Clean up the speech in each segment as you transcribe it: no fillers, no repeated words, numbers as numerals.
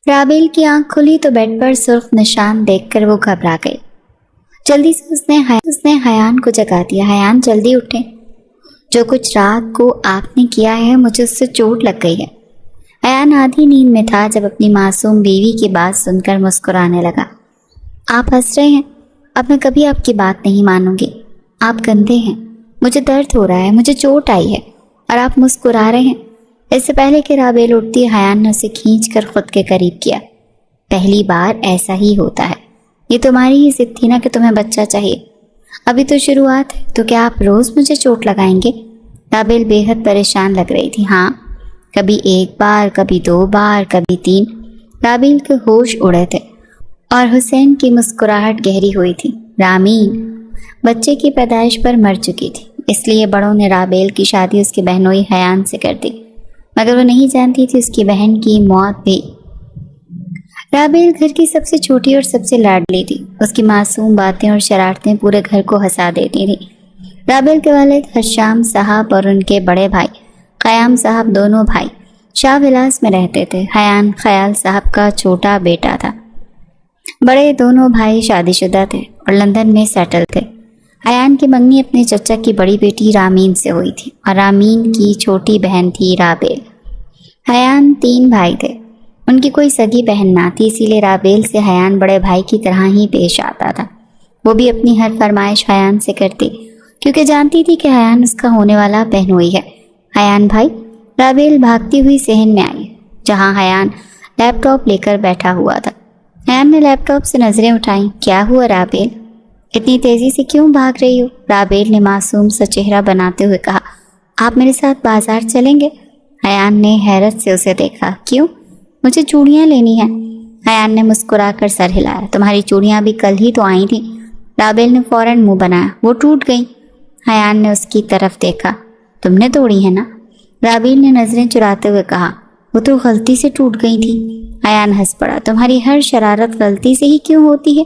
رابیل کی آنکھ کھلی تو بیڈ پر سرخ نشان دیکھ کر وہ گھبرا گئی۔ جلدی سے اس نے حیان کو جگا دیا۔ حیان جلدی اٹھے، جو کچھ رات کو آپ نے کیا ہے مجھے اس سے چوٹ لگ گئی ہے۔ حیان آدھی نیند میں تھا جب اپنی معصوم بیوی کی بات سن کر مسکرانے لگا۔ آپ ہنس رہے ہیں؟ اب میں کبھی آپ کی بات نہیں مانوں گی۔ آپ گندے ہیں، مجھے درد ہو رہا ہے، مجھے چوٹ آئی ہے اور آپ مسکرا رہے ہیں۔ اس سے پہلے کہ رابیل اٹھتی، حیان نے اسے کھینچ کر خود کے قریب کیا۔ پہلی بار ایسا ہی ہوتا ہے، یہ تمہاری ہی ضد تھی نا کہ تمہیں بچہ چاہیے۔ ابھی تو شروعات ہے، تو کیا آپ روز مجھے چوٹ لگائیں گے؟ رابیل بے حد پریشان لگ رہی تھی۔ ہاں، کبھی 1 بار، کبھی 2 بار، کبھی 3۔ رابیل کے ہوش اڑے تھے اور حسین کی مسکراہٹ گہری ہوئی تھی۔ رامین بچے کی پیدائش پر مر چکی تھی، اس لیے بڑوں نے رابیل کی شادی اس کی بہنوئی حیان سے کر دی، مگر وہ نہیں جانتی تھی اس کی بہن کی موت بھی۔ رابیل گھر کی سب سے چھوٹی اور سب سے لاڈلی تھی۔ اس کی معصوم باتیں اور شرارتیں پورے گھر کو ہنسا دیتی تھی۔ رابیل کے والد حشام صاحب اور ان کے بڑے بھائی قیام صاحب دونوں بھائی شاہ ولاس میں رہتے تھے۔ حیان خیال صاحب کا چھوٹا بیٹا تھا۔ بڑے دونوں بھائی شادی شدہ تھے اور لندن میں سیٹل تھے۔ حیان کی منگنی اپنے چچا کی بڑی بیٹی رامین سے ہوئی تھی اور رامین کی چھوٹی بہن تھی رابیل۔ حیان 3 بھائی تھے، ان کی کوئی سگی بہن نہ تھی، اسی لیے رابیل سے حیان بڑے بھائی کی طرح ہی پیش آتا تھا۔ وہ بھی اپنی ہر فرمائش حیان سے کرتی کیونکہ جانتی تھی کہ حیان اس کا ہونے والا بہنوئی ہے۔ حیان بھائی، رابیل بھاگتی ہوئی صحن میں آئی جہاں حیان لیپ ٹاپ لے کر بیٹھا ہوا تھا۔ حیان نے لیپ ٹاپ سے نظریں اٹھائیں۔ کیا ہوا رابیل؟ اتنی تیزی سے کیوں بھاگ رہی ہو؟ رابیل نے معصوم سا چہرہ بناتے ہوئے کہا۔ آپ میرے ساتھ بازار چلیں گے؟ حیان نے حیرت سے اسے دیکھا۔ کیوں؟ مجھے چوڑیاں لینی ہیں۔ حیان نے مسکرا کر سر ہلایا۔ تمہاری چوڑیاں بھی کل ہی تو آئی تھیں۔ رابیل نے فوراً منہ بنایا۔ وہ ٹوٹ گئیں۔ حیان نے اس کی طرف دیکھا۔ تم نے توڑی ہے نا؟ رابیل نے نظریں چراتے ہوئے کہا۔ وہ تو غلطی سے ٹوٹ گئی تھی۔ حیان ہنس پڑا۔ تمہاری ہر شرارت غلطی سے ہی کیوں ہوتی ہے؟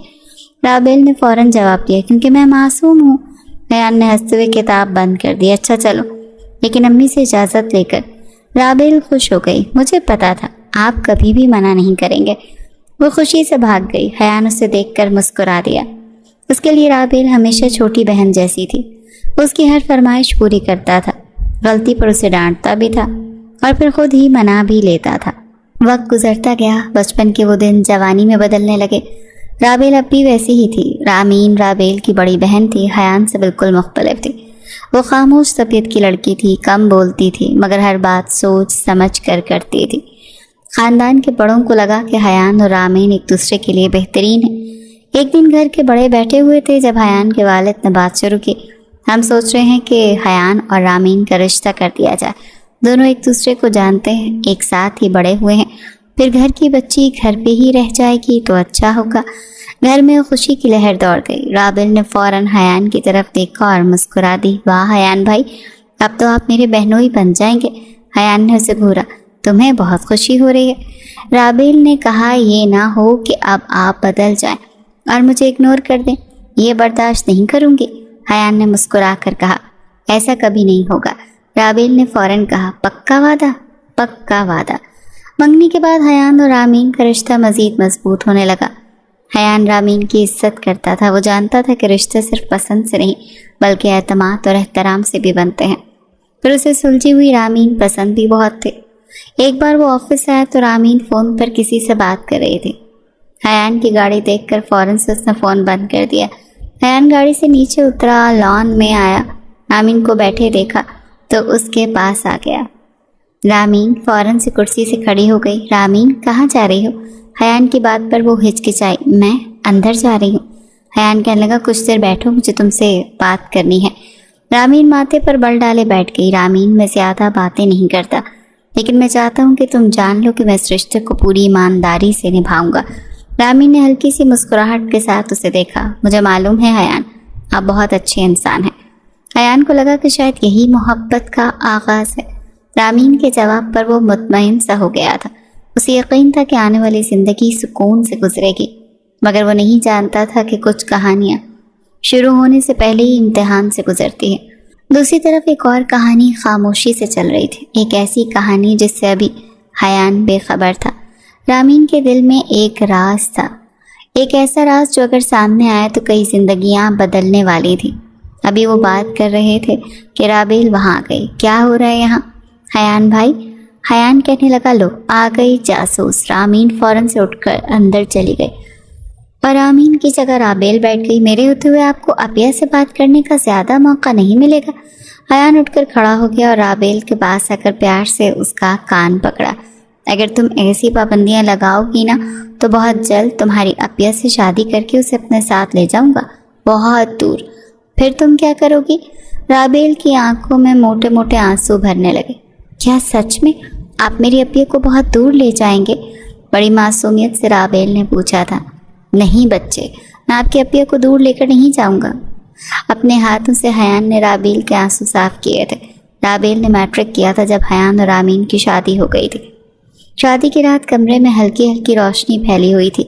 رابیل نے فوراً جواب دیا۔ کیونکہ میں معصوم ہوں۔ حیان نے ہنستے ہوئے کتاب بند کر دی۔ اچھا چلو، لیکن امی سے اجازت لے کر۔ رابیل خوش ہو گئی۔ مجھے پتا تھا آپ کبھی بھی منع نہیں کریں گے۔ وہ خوشی سے بھاگ گئی۔ حیان اسے دیکھ کر مسکرا دیا۔ اس کے لیے رابیل ہمیشہ چھوٹی بہن جیسی تھی۔ اس کی ہر فرمائش پوری کرتا تھا، غلطی پر اسے ڈانٹتا بھی تھا اور پھر خود ہی منا بھی لیتا تھا۔ وقت گزرتا گیا، بچپن کے وہ دن جوانی میں بدلنے لگے۔ رابیل اب بھی ویسی ہی تھی۔ رامین رابیل کی بڑی بہن تھی، حیان سے بالکل مختلف تھی۔ وہ خاموش طبیعت کی لڑکی تھی، کم بولتی تھی مگر ہر بات سوچ سمجھ کر کرتی تھی۔ خاندان کے بڑوں کو لگا کہ حیان اور رامین ایک دوسرے کے لیے بہترین ہیں۔ ایک دن گھر کے بڑے بیٹھے ہوئے تھے جب حیان کے والد نے بات شروع کی۔ ہم سوچ رہے ہیں کہ حیان اور رامین کا رشتہ کر دیا جائے۔ دونوں ایک دوسرے کو جانتے ہیں، ایک ساتھ ہی بڑے ہوئے ہیں، پھر گھر کی بچی گھر پہ ہی رہ جائے گی تو اچھا ہوگا۔ گھر میں خوشی کی لہر دوڑ گئی۔ رابیل نے فوراً حیان کی طرف دیکھا اور مسکرا دی۔ واہ حیان بھائی، اب تو آپ میرے بہنوئی بن جائیں گے۔ حیان نے اسے گھورا۔ تمہیں بہت خوشی ہو رہی ہے؟ رابیل نے کہا۔ یہ نہ ہو کہ اب آپ بدل جائیں اور مجھے اگنور کر دیں، یہ برداشت نہیں کروں گی۔ حیان نے مسکرا کر کہا۔ ایسا کبھی نہیں ہوگا۔ رابیل نے فوراً کہا۔ پکا وعدہ؟ پکا وعدہ۔ منگنی کے بعد حیان اور رامین کا رشتہ مزید مضبوط ہونے لگا۔ حیان رامین کی عزت کرتا تھا۔ وہ جانتا تھا کہ رشتے صرف پسند سے نہیں بلکہ اعتماد اور احترام سے بھی بنتے ہیں۔ پھر اسے سلجھی ہوئی رامین پسند بھی بہت تھے۔ ایک بار وہ آفس آیا تو رامین فون پر کسی سے بات کر رہی تھی۔ حیان کی گاڑی دیکھ کر فوراً سے اس نے فون بند کر دیا۔ حیان گاڑی سے نیچے اترا، لان میں آیا، رامین کو بیٹھے دیکھا تو اس کے پاس آ گیا۔ رامین فوراً سے کرسی سے کھڑی ہو گئی۔ رامین کہاں جا رہی ہو؟ حیان کی بات پر وہ ہچکچائی۔ میں اندر جا رہی ہوں۔ حیان کہنے لگا کچھ دیر بیٹھو، مجھے تم سے بات کرنی ہے۔ رامین ماتھے پر بل ڈالے بیٹھ گئی۔ رامین میں زیادہ باتیں نہیں کرتا، لیکن میں چاہتا ہوں کہ تم جان لو کہ میں اس رشتے کو پوری ایمانداری سے نبھاؤں گا۔ رامین نے ہلکی سی مسکراہٹ کے ساتھ اسے دیکھا۔ مجھے معلوم ہے حیان، آپ بہت اچھے انسان ہیں۔ حیان کو لگا کہ شاید یہی محبت کا آغاز ہے۔ رامین کے جواب پر وہ مطمئن سا ہو گیا تھا۔ اسے یقین تھا کہ آنے والی زندگی سکون سے گزرے گی، مگر وہ نہیں جانتا تھا کہ کچھ کہانیاں شروع ہونے سے پہلے ہی امتحان سے گزرتی ہیں۔ دوسری طرف ایک اور کہانی خاموشی سے چل رہی تھی، ایک ایسی کہانی جس سے ابھی حیان بے خبر تھا۔ رامین کے دل میں ایک راز تھا، ایک ایسا راز جو اگر سامنے آیا تو کئی زندگیاں بدلنے والی تھی۔ ابھی وہ بات کر رہے تھے کہ رابیل وہاں آ گئی۔ کیا ہو رہا ہے یہاں؟ حیان بھائی، حیان کہنے لگا، لو آ گئی جاسوس۔ رامین فوراً سے اٹھ کر اندر چلی گئی اور رامین کی جگہ رابیل بیٹھ گئی۔ میرے ہوتے ہوئے آپ کو اپیہ سے بات کرنے کا زیادہ موقع نہیں ملے گا۔ حیان اٹھ کر کھڑا ہو گیا اور رابیل کے پاس آ کر پیار سے اس کا کان پکڑا۔ اگر تم ایسی پابندیاں لگاؤ گی نا تو بہت جلد تمہاری اپیہ سے شادی کر کے اسے اپنے ساتھ لے جاؤں گا، بہت دور۔ پھر تم کیا کرو گی؟ رابیل کی آنکھوں میں موٹے موٹے آنسو بھرنے لگے۔ کیا سچ میں آپ میری اپیہ کو بہت دور لے جائیں گے؟ بڑی معصومیت سے رابیل نے پوچھا تھا۔ نہیں بچے، میں آپ کی اپیہ کو دور لے کر نہیں جاؤں گا۔ اپنے ہاتھوں سے حیان نے رابیل کے آنسو صاف کیے تھے۔ رابیل نے میٹرک کیا تھا جب حیان اور رامین کی شادی ہو گئی تھی۔ شادی کی رات کمرے میں ہلکی ہلکی روشنی پھیلی ہوئی تھی۔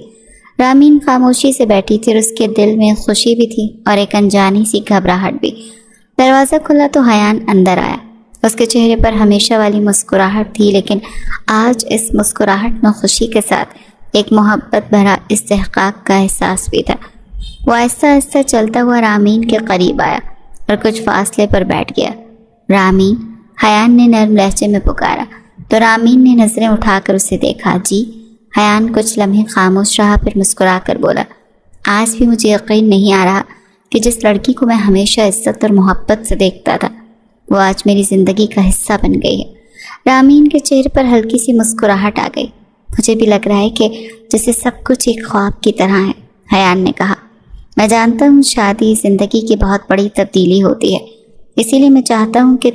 رامین خاموشی سے بیٹھی تھی اور اس کے دل میں خوشی بھی تھی اور ایک انجانی سی گھبراہٹ بھی۔ دروازہ کھلا تو حیان اندر آیا۔ اس کے چہرے پر ہمیشہ والی مسکراہٹ تھی، لیکن آج اس مسکراہٹ میں خوشی کے ساتھ ایک محبت بھرا استحقاق کا احساس بھی تھا۔ وہ آہستہ آہستہ چلتا ہوا رامین کے قریب آیا اور کچھ فاصلے پر بیٹھ گیا۔ رامین، حیان نے نرم لہجے میں پکارا تو رامین نے نظریں اٹھا کر اسے دیکھا۔ جی؟ حیان کچھ لمحے خاموش رہا، پھر مسکرا کر بولا، آج بھی مجھے یقین نہیں آ رہا کہ جس لڑکی کو میں ہمیشہ عزت اور محبت سے دیکھتا تھا وہ آج میری زندگی کا حصہ بن گئی ہے۔ رامین کے چہرے پر ہلکی سی مسکراہٹ آ گئی۔ مجھے بھی لگ رہا ہے کہ جیسے سب کچھ ایک خواب کی طرح ہے، حیان نے کہا۔ میں جانتا ہوں شادی زندگی کی بہت بڑی تبدیلی ہوتی ہے، اسی لیے میں چاہتا ہوں کہ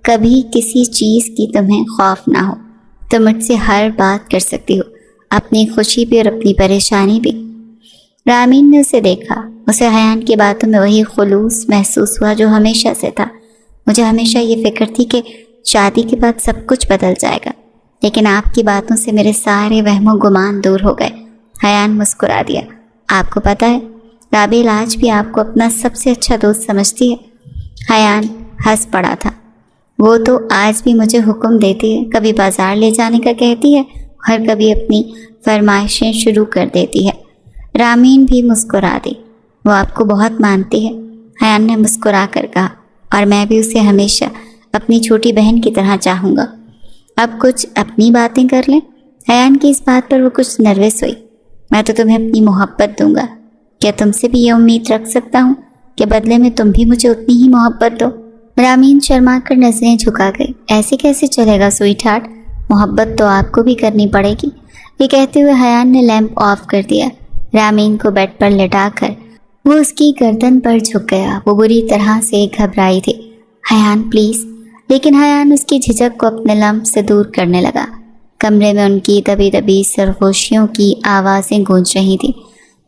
کبھی کسی چیز کی تمہیں خوف نہ ہو۔ تم مجھ سے ہر بات کر سکتی ہو، اپنی خوشی بھی اور اپنی پریشانی بھی۔ رامین نے اسے دیکھا۔ اسے حیان کی باتوں میں وہی خلوص محسوس ہوا جو ہمیشہ سے تھا۔ مجھے ہمیشہ یہ فکر تھی کہ شادی کے بعد سب کچھ بدل جائے گا، لیکن آپ کی باتوں سے میرے سارے وہم و گمان دور ہو گئے۔ حیان مسکرا دیا۔ آپ کو پتہ ہے رابیل آج بھی آپ کو اپنا سب سے اچھا دوست سمجھتی ہے۔ حیان ہنس پڑا تھا۔ وہ تو آج بھی مجھے حکم دیتی ہے، کبھی بازار لے جانے کا کہتی ہے اور کبھی اپنی فرمائشیں شروع کر دیتی ہے۔ رامین بھی مسکرا دی۔ وہ آپ کو بہت مانتی ہے، حیان نے مسکرا کر کہا، اور میں بھی اسے ہمیشہ اپنی چھوٹی بہن کی طرح چاہوں گا۔ اب کچھ اپنی باتیں کر لیں۔ حیان کی اس بات پر وہ کچھ نروس ہوئی۔ میں تو تمہیں اپنی محبت دوں گا، کیا تم سے بھی یہ امید رکھ سکتا ہوں کہ بدلے میں تم بھی مجھے اتنی ہی محبت دو؟ رامین شرما کر نظریں جھکا گئی۔ ایسے کیسے چلے گا سوئٹ ہارٹ، محبت تو آپ کو بھی کرنی پڑے گی۔ یہ کہتے ہوئے حیان نے لیمپ آف کر دیا۔ رامین کو بیڈ پر لٹا کر وہ اس کی گردن پر جھک گیا۔ وہ بری طرح سے گھبرائی تھی۔ حیان پلیز، لیکن حیان اس کی جھجک کو اپنے لمب سے دور کرنے لگا۔ کمرے میں ان کی دبی دبی سرگوشیوں کی آوازیں گونج رہی تھیں،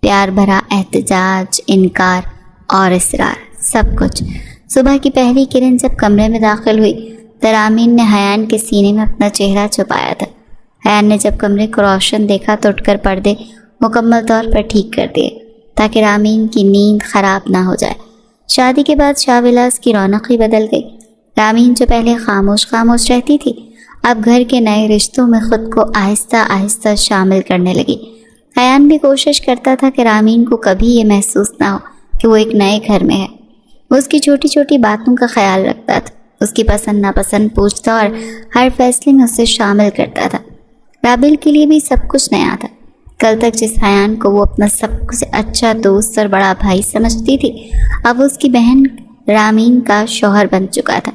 پیار بھرا احتجاج، انکار اور اصرار، سب کچھ۔ صبح کی پہلی کرن جب کمرے میں داخل ہوئی تو رامین نے حیان کے سینے میں اپنا چہرہ چھپایا تھا۔ حیان نے جب کمرے کو روشن دیکھا تو اٹھ کر پردے مکمل طور پر ٹھیک کر دیے تاکہ رامین کی نیند خراب نہ ہو جائے۔ شادی کے بعد شاہ ولاس کی رونق ہی بدل گئی۔ رامین جو پہلے خاموش رہتی تھی، اب گھر کے نئے رشتوں میں خود کو آہستہ آہستہ شامل کرنے لگی۔ حیان بھی کوشش کرتا تھا کہ رامین کو کبھی یہ محسوس نہ ہو کہ وہ ایک نئے گھر میں ہے۔ وہ اس کی چھوٹی چھوٹی باتوں کا خیال رکھتا تھا، اس کی پسند ناپسند پوچھتا اور ہر فیصلے میں اسے شامل کرتا تھا۔ رابیل کے لیے بھی سب کچھ نیا تھا۔ کل تک جس حیان کو وہ اپنا سب کچھ اچھا دوست اور بڑا بھائی سمجھتی تھی، اب اس کی بہن رامین کا شوہر بن چکا تھا۔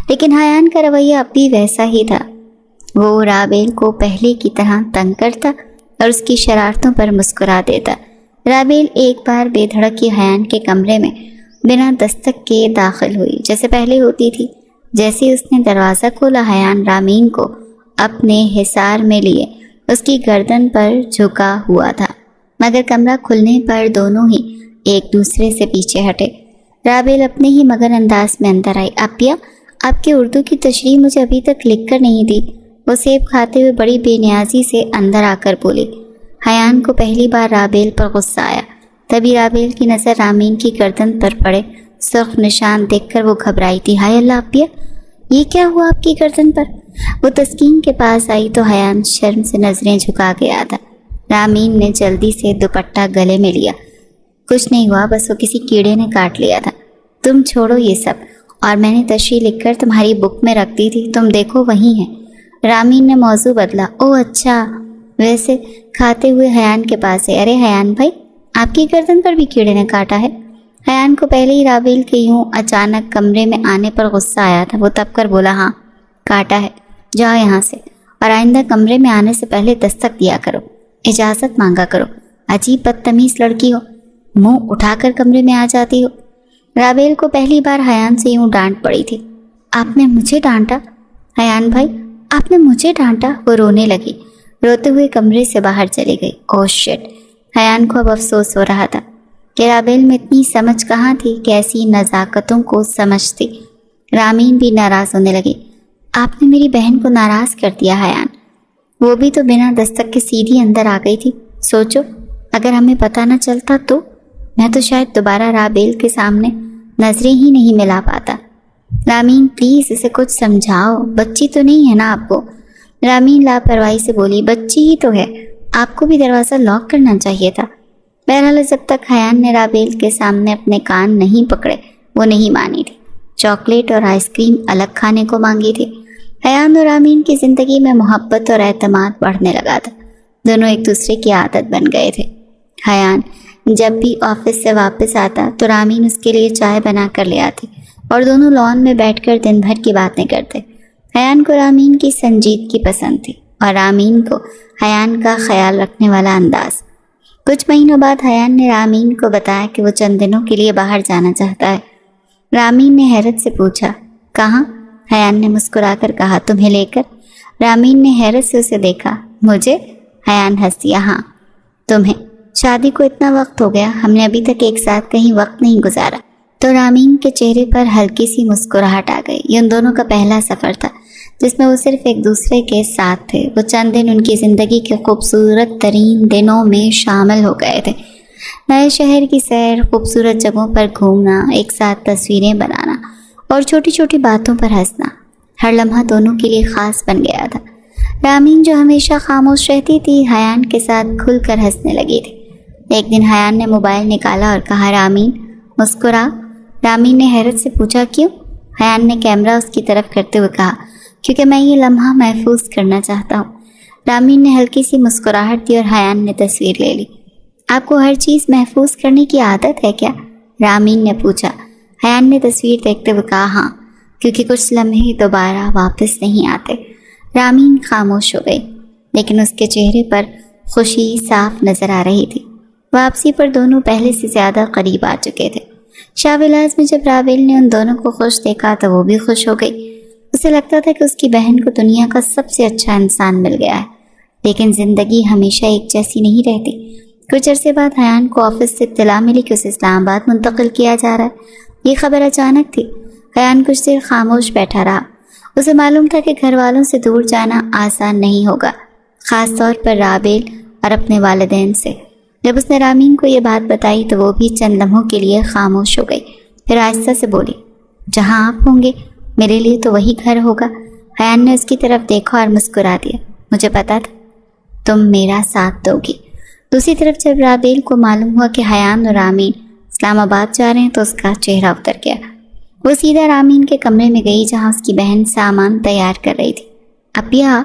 لیکن حیان کا رویہ اب بھی ویسا ہی تھا۔ وہ رابیل کو پہلے کی طرح تنگ کرتا اور اس کی شرارتوں پر مسکرا دیتا۔ رابیل ایک بار بے دھڑک حیان کے کمرے میں بنا دستک کے داخل ہوئی، جیسے پہلے ہوتی تھی۔ جیسے اس نے دروازہ کھولا، حیان رامین کو اپنے حصار میں لیے اس کی گردن پر جھکا ہوا تھا، مگر کمرہ کھلنے پر دونوں ہی ایک دوسرے سے پیچھے ہٹے۔ رابیل اپنے ہی مگر انداز میں اندر آئی۔ اپیہ، آپ کے اردو کی تشریح مجھے ابھی تک لکھ کر نہیں دی۔ وہ سیب کھاتے ہوئے بڑی بے نیازی سے اندر آ کر بولی۔ حیان کو پہلی بار رابیل پر غصہ آیا۔ تبھی رابیل کی نظر رامین کی گردن پر پڑے سرخ نشان دیکھ کر وہ گھبرائی تھی۔ ہائے اللہ اپیہ، یہ کیا ہوا آپ کی گردن پر؟ وہ تسکین کے پاس آئی تو حیان شرم سے نظریں جھکا گیا تھا۔ رامین نے جلدی سے دوپٹہ گلے میں لیا۔ کچھ نہیں ہوا، بس وہ کسی کیڑے نے کاٹ لیا تھا۔ تم چھوڑو یہ سب، اور میں نے تشریح لکھ کر تمہاری بک میں رکھ دی تھی، تم دیکھو وہی ہے۔ رامین نے موضوع بدلا۔ او اچھا، ویسے کھاتے ہوئے حیان کے پاس ہے۔ ارے حیان بھائی، آپ کی گردن پر بھی کیڑے نے کاٹا ہے؟ حیان کو پہلے ہی رابیل کے یوں اچانک کمرے میں آنے پر غصہ آیا تھا۔ وہ تب کر بولا، ہاں کاٹا ہے، جاؤ یہاں سے، اور آئندہ کمرے میں آنے سے پہلے دستک دیا کرو، اجازت مانگا کرو۔ عجیب بدتمیز لڑکی ہو، منہ اٹھا کر کمرے میں آ جاتی ہو۔ رابیل کو پہلی بار حیان سے یوں ڈانٹ پڑی تھی۔ آپ نے مجھے ڈانٹا؟ حیان بھائی، آپ نے مجھے ڈانٹا؟ وہ رونے لگی، روتے ہوئے کمرے سے باہر چلی گئی۔ اوہ شٹ! حیان کو اب افسوس ہو رہا تھا کہ رابیل میں اتنی سمجھ کہاں تھی کہ ایسی نزاکتوں کو سمجھتی۔ رامین بھی ناراض ہونے لگی۔ آپ نے میری بہن کو ناراض کر دیا حیان، وہ بھی تو بنا دستک کے سیدھی اندر آ گئی تھی۔ سوچو اگر ہمیں پتہ نہ چلتا تو میں تو شاید دوبارہ رابیل کے سامنے نظریں ہی نہیں ملا پاتا۔ رامین پلیز اسے کچھ سمجھاؤ، بچی تو نہیں ہے نا آپ کو؟ رامین لاپرواہی سے بولی، بچی ہی تو ہے، آپ کو بھی دروازہ لاک کرنا چاہیے تھا۔ بہرحال جب تک حیان نے رابیل کے سامنے اپنے کان نہیں پکڑے وہ نہیں مانی تھی۔ چاکلیٹ اور آئس کریم الگ کھانے کو مانگی تھی۔ حیان اور رامین کی زندگی میں محبت اور اعتماد بڑھنے لگا تھا۔ دونوں ایک دوسرے کی عادت بن گئے تھے۔ حیان جب بھی آفس سے واپس آتا تو رامین اس کے لیے چائے بنا کر لے آتی اور دونوں لان میں بیٹھ کر دن بھر کی باتیں کرتے۔ حیان کو رامین کی سنجیدگی پسند تھی اور رامین کو حیان کا خیال رکھنے والا انداز۔ کچھ مہینوں بعد حیان نے رامین کو بتایا کہ وہ چند دنوں کے لیے باہر جانا چاہتا ہے۔ رامین نے حیرت سے پوچھا، کہاں؟ حیان نے مسکرا کر کہا، تمہیں لے کر۔ رامین نے حیرت سے اسے دیکھا۔ مجھے؟ حیان ہنس دیا، ہاں تمہیں، شادی کو اتنا وقت ہو گیا، ہم نے ابھی تک ایک ساتھ کہیں وقت نہیں گزارا۔ تو رامین کے چہرے پر ہلکی سی مسکراہٹ آ گئی۔ یہ ان دونوں کا پہلا سفر تھا جس میں وہ صرف ایک دوسرے کے ساتھ تھے۔ وہ چند دن ان کی زندگی کے خوبصورت ترین دنوں میں شامل ہو گئے تھے۔ نئے شہر کی سیر، خوبصورت جگہوں پر گھومنا، ایک ساتھ تصویریں بنانا اور چھوٹی چھوٹی باتوں پر ہنسنا، ہر لمحہ دونوں کے لیے خاص بن گیا تھا۔ رامین جو ہمیشہ خاموش رہتی تھی حیان کے ساتھ کھل کر ہنسنے لگی تھی۔ ایک دن حیان نے موبائل نکالا اور کہا، رامین مسکرا۔ رامین نے حیرت سے پوچھا، کیوں؟ حیان نے کیمرہ اس کی طرف کرتے ہوئے کہا، کیونکہ میں یہ لمحہ محفوظ کرنا چاہتا ہوں۔ رامین نے ہلکی سی مسکراہٹ دی اور حیان نے تصویر لے لی۔ آپ کو ہر چیز محفوظ کرنے کی عادت ہے کیا؟ رامین نے پوچھا۔ حیان نے تصویر دیکھتے ہوئے کہا، ہاں، کیونکہ کچھ لمحے دوبارہ واپس نہیں آتے۔ رامین خاموش ہو گئی، لیکن اس کے چہرے پر خوشی صاف نظر آ رہی تھی۔ واپسی پر دونوں پہلے سے زیادہ قریب آ چکے تھے۔ شاہ ولاس میں جب رابیل نے ان دونوں کو خوش دیکھا تو وہ بھی خوش ہو گئی۔ اسے لگتا تھا کہ اس کی بہن کو دنیا کا سب سے اچھا انسان مل گیا ہے، لیکن زندگی ہمیشہ ایک جیسی نہیں رہتی۔ کچھ عرصے بعد حیان کو آفس سے اطلاع ملی کہ اسے اسلام آباد منتقل کیا جا رہا ہے۔ یہ خبر اچانک تھی۔ حیان کچھ دیر خاموش بیٹھا رہا۔ اسے معلوم تھا کہ گھر والوں سے دور جانا آسان نہیں ہوگا، خاص طور پر رابیل اور اپنے والدین سے۔ جب اس نے رامین کو یہ بات بتائی تو وہ بھی چند لمحوں کے لیے خاموش ہو گئی، پھر آہستہ سے بولی، جہاں آپ ہوں گے میرے لیے تو وہی گھر ہوگا۔ حیان نے اس کی طرف دیکھا اور مسکرا دیا، مجھے پتا تھا تم میرا ساتھ دو گی۔ دوسری طرف جب رابیل کو معلوم ہوا کہ حیان اور رامین اسلام آباد جا رہے ہیں تو اس کا چہرہ اتر گیا۔ وہ سیدھا رامین کے کمرے میں گئی جہاں اس کی بہن سامان تیار کر رہی تھی۔ ابیا،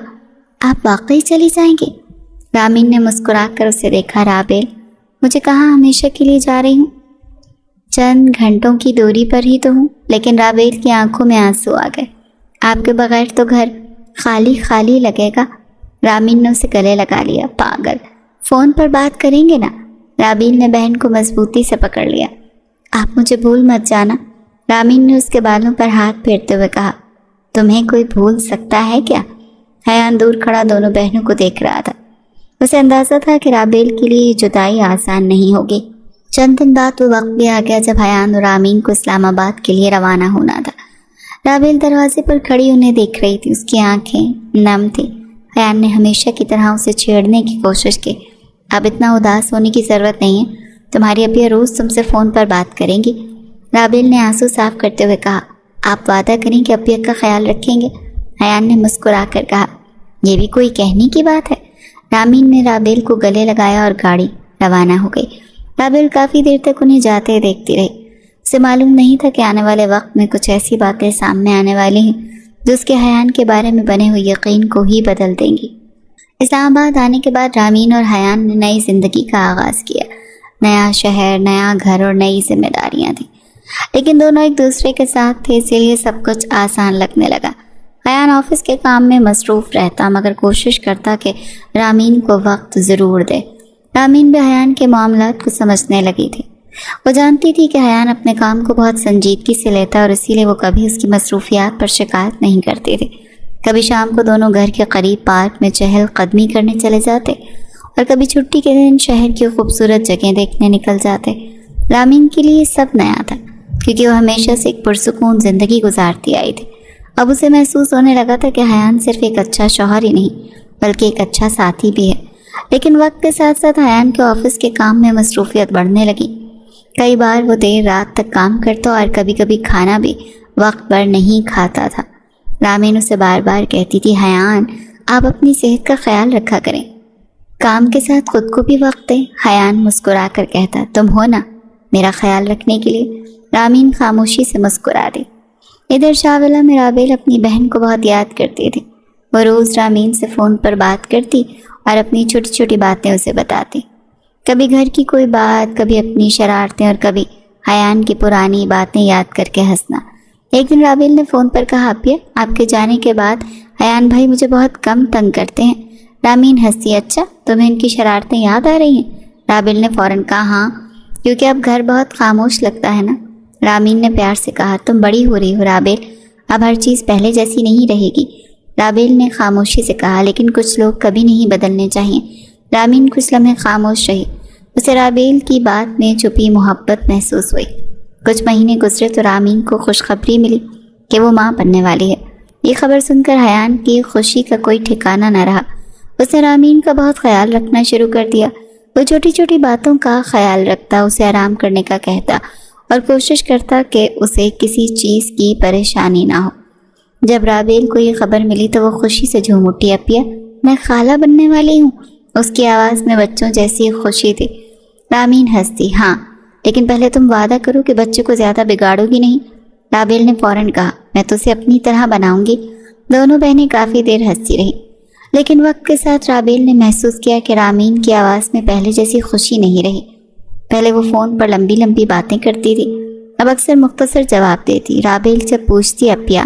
آپ واقعی چلی جائیں گے؟ رامین نے مسکرا کر اسے دیکھا۔ رابیل، مجھے کہاں ہمیشہ کے لیے جا رہی ہوں؟ چند گھنٹوں کی دوری پر ہی تو ہوں۔ لیکن رابیل کی آنکھوں میں آنسو آ گئے۔ آپ کے بغیر تو گھر خالی خالی لگے گا۔ رامین نے اسے گلے لگا لیا۔ پاگل، فون پر بات کریں گے نا؟ رابیل نے بہن کو مضبوطی سے پکڑ لیا۔ آپ مجھے بھول مت جانا۔ رامین نے اس کے بالوں پر ہاتھ پھیرتے ہوئے کہا، تمہیں کوئی بھول سکتا ہے کیا؟ حیان دور کھڑا دونوں بہنوں کو دیکھ رہا تھا۔ اسے اندازہ تھا کہ رابیل کے لیے یہ جدائی آسان نہیں ہوگی۔ چند دن بعد وہ وقت بھی آ گیا جب حیان اور رامین کو اسلام آباد کے لیے روانہ ہونا تھا۔ رابیل دروازے پر کھڑی انہیں دیکھ رہی تھی، اس کی آنکھیں نم تھیں۔ حیان نے ہمیشہ کی طرح اسے چھیڑنے کی کوشش کی۔ اب اتنا اداس ہونے کی ضرورت نہیں ہے، تمہاری ابھی روز تم سے فون پر بات کریں گی۔ رابیل نے آنسو صاف کرتے ہوئے کہا، آپ وعدہ کریں کہ ابھی کا خیال رکھیں گے؟ حیان نے مسکرا کر کہا، یہ بھی کوئی کہنے کی بات ہے۔ رامین نے رابیل کو گلے لگایا اور گاڑی روانہ ہو گئی۔ رابیل کافی دیر تک انہیں جاتے دیکھتی رہی۔ اسے معلوم نہیں تھا کہ آنے والے وقت میں کچھ ایسی باتیں سامنے آنے والی ہیں جو اس کے حیان کے بارے میں بنے ہوئے یقین کو ہی بدل دیں گی۔ اسلام آباد آنے کے بعد رامین اور حیان نے نئی زندگی کا آغاز کیا۔ نیا شہر، نیا گھر اور نئی ذمہ داریاں تھیں، لیکن دونوں ایک دوسرے کے ساتھ تھے، اسی لیے سب کچھ آسان لگنے لگا۔ حیان آفس کے کام میں مصروف رہتا مگر کوشش کرتا کہ رامین کو وقت ضرور دے۔ رامین بھی حیان کے معاملات کو سمجھنے لگی تھی۔ وہ جانتی تھی کہ حیان اپنے کام کو بہت سنجیدگی سے لیتا اور اسی لیے وہ کبھی اس کی مصروفیات پر شکایت نہیں کرتی تھی۔ کبھی شام کو دونوں گھر کے قریب پارک میں چہل قدمی کرنے چلے جاتے اور کبھی چھٹی کے دن شہر کی خوبصورت جگہیں دیکھنے نکل جاتے۔ رامین کے لیے سب نیا تھا کیونکہ وہ ہمیشہ سے ایک پرسکون زندگی گزارتی آئی تھی۔ اب اسے محسوس ہونے لگا تھا کہ حیان صرف ایک اچھا شوہر ہی نہیں بلکہ ایک اچھا ساتھی بھی ہے۔ لیکن وقت کے ساتھ ساتھ حیان کے آفس کے کام میں مصروفیت بڑھنے لگی۔ کئی بار وہ دیر رات تک کام کرتا اور کبھی کبھی کھانا بھی وقت پر نہیں کھاتا تھا۔ رامین اسے بار بار کہتی تھی، حیان آپ اپنی صحت کا خیال رکھا کریں، کام کے ساتھ خود کو بھی وقت دیں۔ حیان مسکرا کر کہتا، تم ہو نا میرا خیال رکھنے کے لیے۔ رامین خاموشی سے مسکرا دی۔ ادھر شاولہ میں رابیل اپنی بہن کو بہت یاد کرتی تھی۔ وہ روز رامین سے فون پر بات کرتی اور اپنی چھوٹی چھوٹی باتیں اسے بتاتی، کبھی گھر کی کوئی بات، کبھی اپنی شرارتیں اور کبھی حیان کی پرانی باتیں یاد کر کے ہنسنا۔ ایک دن رابیل نے فون پر کہا، اپیا آپ کے جانے کے بعد حیان بھائی مجھے بہت کم تنگ کرتے ہیں۔ رامین ہنسی، اچھا تمہیں ان کی شرارتیں یاد آ رہی ہیں؟ رابیل نے فوراً کہا، ہاں کیونکہ اب گھر بہت خاموش لگتا ہے نا۔ رامین نے پیار سے کہا، تم بڑی ہو رہی ہو رابیل، اب ہر چیز پہلے جیسی نہیں رہے گی۔ رابیل نے خاموشی سے کہا، لیکن کچھ لوگ کبھی نہیں بدلنے چاہیے۔ رامین کچھ لمحے خاموش رہی۔ اسے رابیل کی بات میں چھپی محبت محسوس ہوئی۔ کچھ مہینے گزرے تو رامین کو خوشخبری ملی کہ وہ ماں بننے والی ہے۔ یہ خبر سن کر حیان کی خوشی کا کوئی ٹھکانہ نہ رہا۔ اس نے رامین کا بہت خیال رکھنا شروع کر دیا۔ وہ چھوٹی چھوٹی باتوں کا خیال رکھتا، اسے آرام کرنے کا کہتا اور کوشش کرتا کہ اسے کسی چیز کی پریشانی نہ ہو۔ جب رابیل کو یہ خبر ملی تو وہ خوشی سے جھوم اٹھی، اپیا میں خالہ بننے والی ہوں۔ اس کی آواز میں بچوں جیسی خوشی تھی۔ رامین ہنستی، ہاں لیکن پہلے تم وعدہ کرو کہ بچوں کو زیادہ بگاڑو گی نہیں۔ رابیل نے فوراً کہا، میں تو اسے اپنی طرح بناؤں گی۔ دونوں بہنیں کافی دیر ہنستی رہیں، لیکن وقت کے ساتھ رابیل نے محسوس کیا کہ رامین کی آواز میں پہلے جیسی خوشی نہیں رہی۔ پہلے وہ فون پر لمبی لمبی باتیں کرتی تھی، اب اکثر مختصر جواب دیتی۔ رابیل جب پوچھتی، اپیا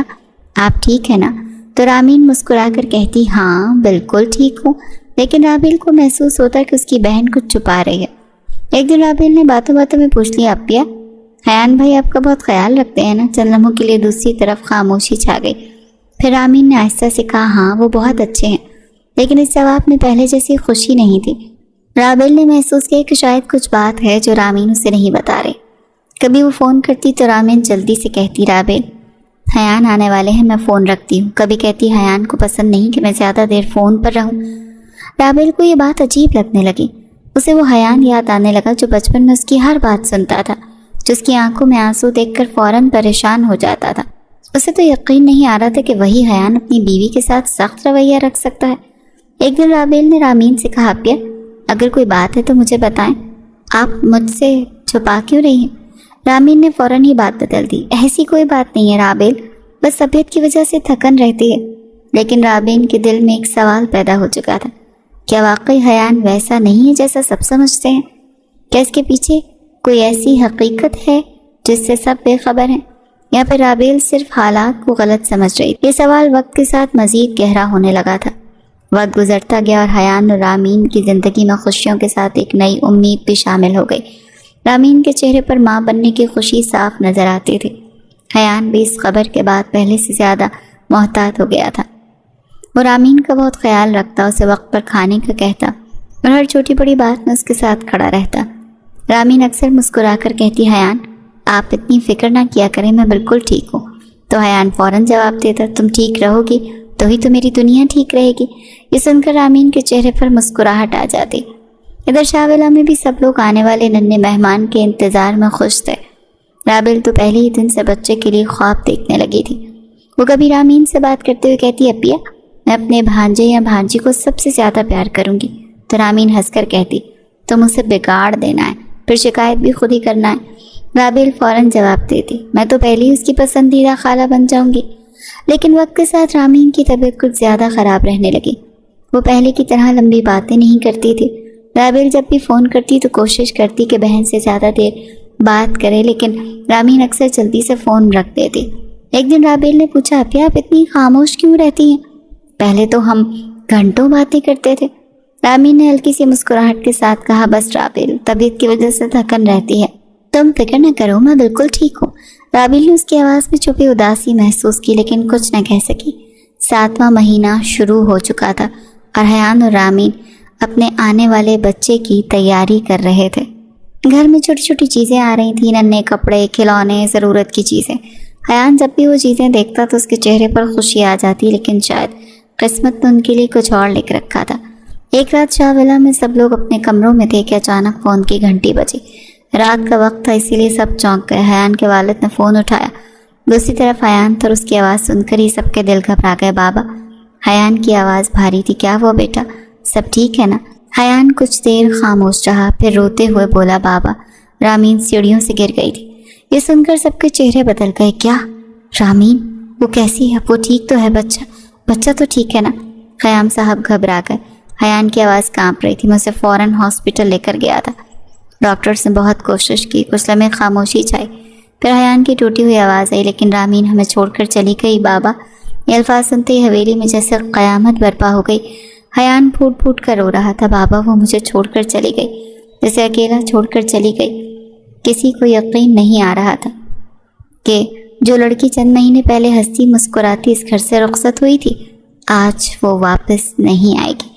آپ ٹھیک ہے نا، تو رامین مسکرا کر کہتی، ہاں بالکل ٹھیک ہوں۔ لیکن رابیل کو محسوس ہوتا کہ اس کی بہن کچھ چھپا رہی ہے۔ ایک دن رابیل نے باتوں باتوں میں پوچھ لیا، اپیا حیان بھائی آپ کا بہت خیال رکھتے ہیں نا؟ چند لمحوں کے لیے دوسری طرف خاموشی چھا گئی۔ پھر رامین نے آہستہ سے کہا، ہاں وہ بہت اچھے ہیں، لیکن اس جواب میں پہلے جیسی خوشی نہیں تھی۔ رابیل نے محسوس کیا کہ شاید کچھ بات ہے جو رامین اسے نہیں بتا رہے۔ کبھی وہ فون کرتی تو رامین جلدی سے کہتی، رابیل حیان آنے والے ہیں، میں فون رکھتی ہوں۔ کبھی کہتی، حیان کو پسند نہیں کہ میں زیادہ دیر فون پر رہوں۔ رابیل کو یہ بات عجیب لگنے لگی۔ اسے وہ حیان یاد آنے لگا جو بچپن میں اس کی ہر بات سنتا تھا، جو اس کی آنکھوں میں آنسو دیکھ کر فوراً پریشان ہو جاتا تھا۔ اسے تو یقین نہیں آ رہا تھا کہ وہی حیان اپنی بیوی کے ساتھ سخت رویہ رکھ سکتا ہے۔ ایک دن رابیل نے رامین سے کہا، اپیا اگر کوئی بات ہے تو مجھے بتائیں، آپ مجھ سے چھپا کیوں رہی ہیں؟ رامین نے فوراً ہی بات بدل دی، ایسی کوئی بات نہیں ہے رابیل، بس طبیعت کی وجہ سے تھکن رہتی ہے۔ لیکن رابیل کے دل میں ایک سوال پیدا ہو چکا تھا، کیا واقعی حیان ویسا نہیں ہے جیسا سب سمجھتے ہیں؟ کیا اس کے پیچھے کوئی ایسی حقیقت ہے جس سے سب بے خبر ہیں، یا پھر رابیل صرف حالات کو غلط سمجھ رہی؟ یہ سوال وقت کے ساتھ مزید گہرا ہونے لگا تھا۔ وقت گزرتا گیا اور حیان اور رامین کی زندگی میں خوشیوں کے ساتھ ایک نئی امید بھی شامل ہو گئی۔ رامین کے چہرے پر ماں بننے کی خوشی صاف نظر آتی تھی۔ حیان بھی اس خبر کے بعد پہلے سے زیادہ محتاط ہو گیا تھا۔ وہ رامین کا بہت خیال رکھتا، اسے وقت پر کھانے کا کہتا اور ہر چھوٹی بڑی بات میں اس کے ساتھ کھڑا رہتا۔ رامین اکثر مسکرا کر کہتی، حیان آپ اتنی فکر نہ کیا کریں، میں بالکل ٹھیک ہوں۔ تو حیان فوراً جواب دیتا، تم ٹھیک رہو گی تو ہی تو میری دنیا ٹھیک رہے گی۔ یہ سن کر رامین کے چہرے پر مسکراہٹ آ جاتی۔ ادھر شاولہ میں بھی سب لوگ آنے والے ننھے مہمان کے انتظار میں خوش تھے۔ رابیل تو پہلے ہی دن سے بچے کے لیے خواب دیکھنے لگی تھی۔ وہ کبھی رامین سے بات کرتے ہوئے کہتی اپیا میں اپنے بھانجے یا بھانجی کو سب سے زیادہ پیار کروں گی، تو رامین ہنس کر کہتی تم اسے بگاڑ دینا ہے، پھر شکایت بھی خود ہی کرنا ہے۔ رابیل فوراً جواب دیتی میں تو پہلے ہی اس کی پسندیدہ خالہ بن جاؤں گی۔ لیکن وقت کے ساتھ رامین کی طبیعت کچھ زیادہ خراب رہنے لگی۔ وہ پہلے کی طرح لمبی باتیں نہیں کرتی تھی۔ رابیل جب بھی فون کرتی تو کوشش کرتی کہ بہن سے زیادہ دیر بات کرے، لیکن رامین اکثر جلدی سے فون رکھ دیتی۔ ایک دن رابیل نے پوچھا اپیا آپ اتنی خاموش کیوں رہتی ہیں؟ پہلے تو ہم گھنٹوں باتیں کرتے تھے۔ رامین نے ہلکی سی مسکراہٹ کے ساتھ کہا بس رابیل، طبیعت کی وجہ سے تھکن رہتی ہے، تم فکر نہ کرو میں بالکل ٹھیک ہوں۔ رابیل نے اس کی آواز میں چھپی اداسی محسوس کی لیکن کچھ نہ کہہ سکی۔ 7واں مہینہ شروع ہو چکا تھا اور حیان اور رامین اپنے آنے والے بچے کی تیاری کر رہے تھے۔ گھر میں چھوٹی چھوٹی چیزیں آ رہی تھیں، ننے کپڑے، کھلونے، ضرورت کی چیزیں۔ حیان جب بھی وہ چیزیں دیکھتا تو اس کے چہرے پر خوشی آ جاتی، لیکن شاید قسمت نے ان کے لیے کچھ اور لکھ رکھا تھا۔ ایک رات شاہ ولا میں سب لوگ اپنے کمروں میں تھے کہ اچانک فون کی گھنٹی بجی۔ رات کا وقت تھا اسی لیے سب چونک گئے۔ حیان کے والد نے فون اٹھایا۔ دوسری طرف حیان تھا اور اس کی آواز سن کر ہی سب کے دل گھبرا گئے۔ بابا، حیان کی آواز بھاری تھی۔ کیا ہوا بیٹا، سب ٹھیک ہے نا؟ حیان کچھ دیر خاموش رہا، پھر روتے ہوئے بولا بابا رامین سیڑھیوں سے گر گئی تھی۔ یہ سن کر سب کے چہرے بدل گئے۔ کیا رامین؟ وہ کیسی ہے؟ وہ ٹھیک تو ہے؟ بچہ تو ٹھیک ہے نا؟ قیام صاحب گھبرا گئے۔ حیان کی آواز کانپ رہی تھی۔ میں اسے فوراً ہاسپٹل لے کر گیا تھا۔ ڈاکٹرز نے بہت کوشش کی۔ کچھ لمحے خاموشی چھائی، پھر حیان کی ٹوٹی ہوئی آواز آئی لیکن رامین ہمیں چھوڑ کر چلی گئی بابا۔ یہ الفاظ سنتے ہی حویلی میں جیسے قیامت برپا ہو گئی۔ حیان پھوٹ پھوٹ کر رو رہا تھا۔ بابا وہ مجھے چھوڑ کر چلی گئی، جیسے اکیلا چھوڑ کر چلی گئی۔ کسی کو یقین نہیں آ رہا تھا کہ جو لڑکی چند مہینے پہلے ہنستی مسکراتی اس گھر سے رخصت ہوئی تھی، آج وہ واپس نہیں آئے گی۔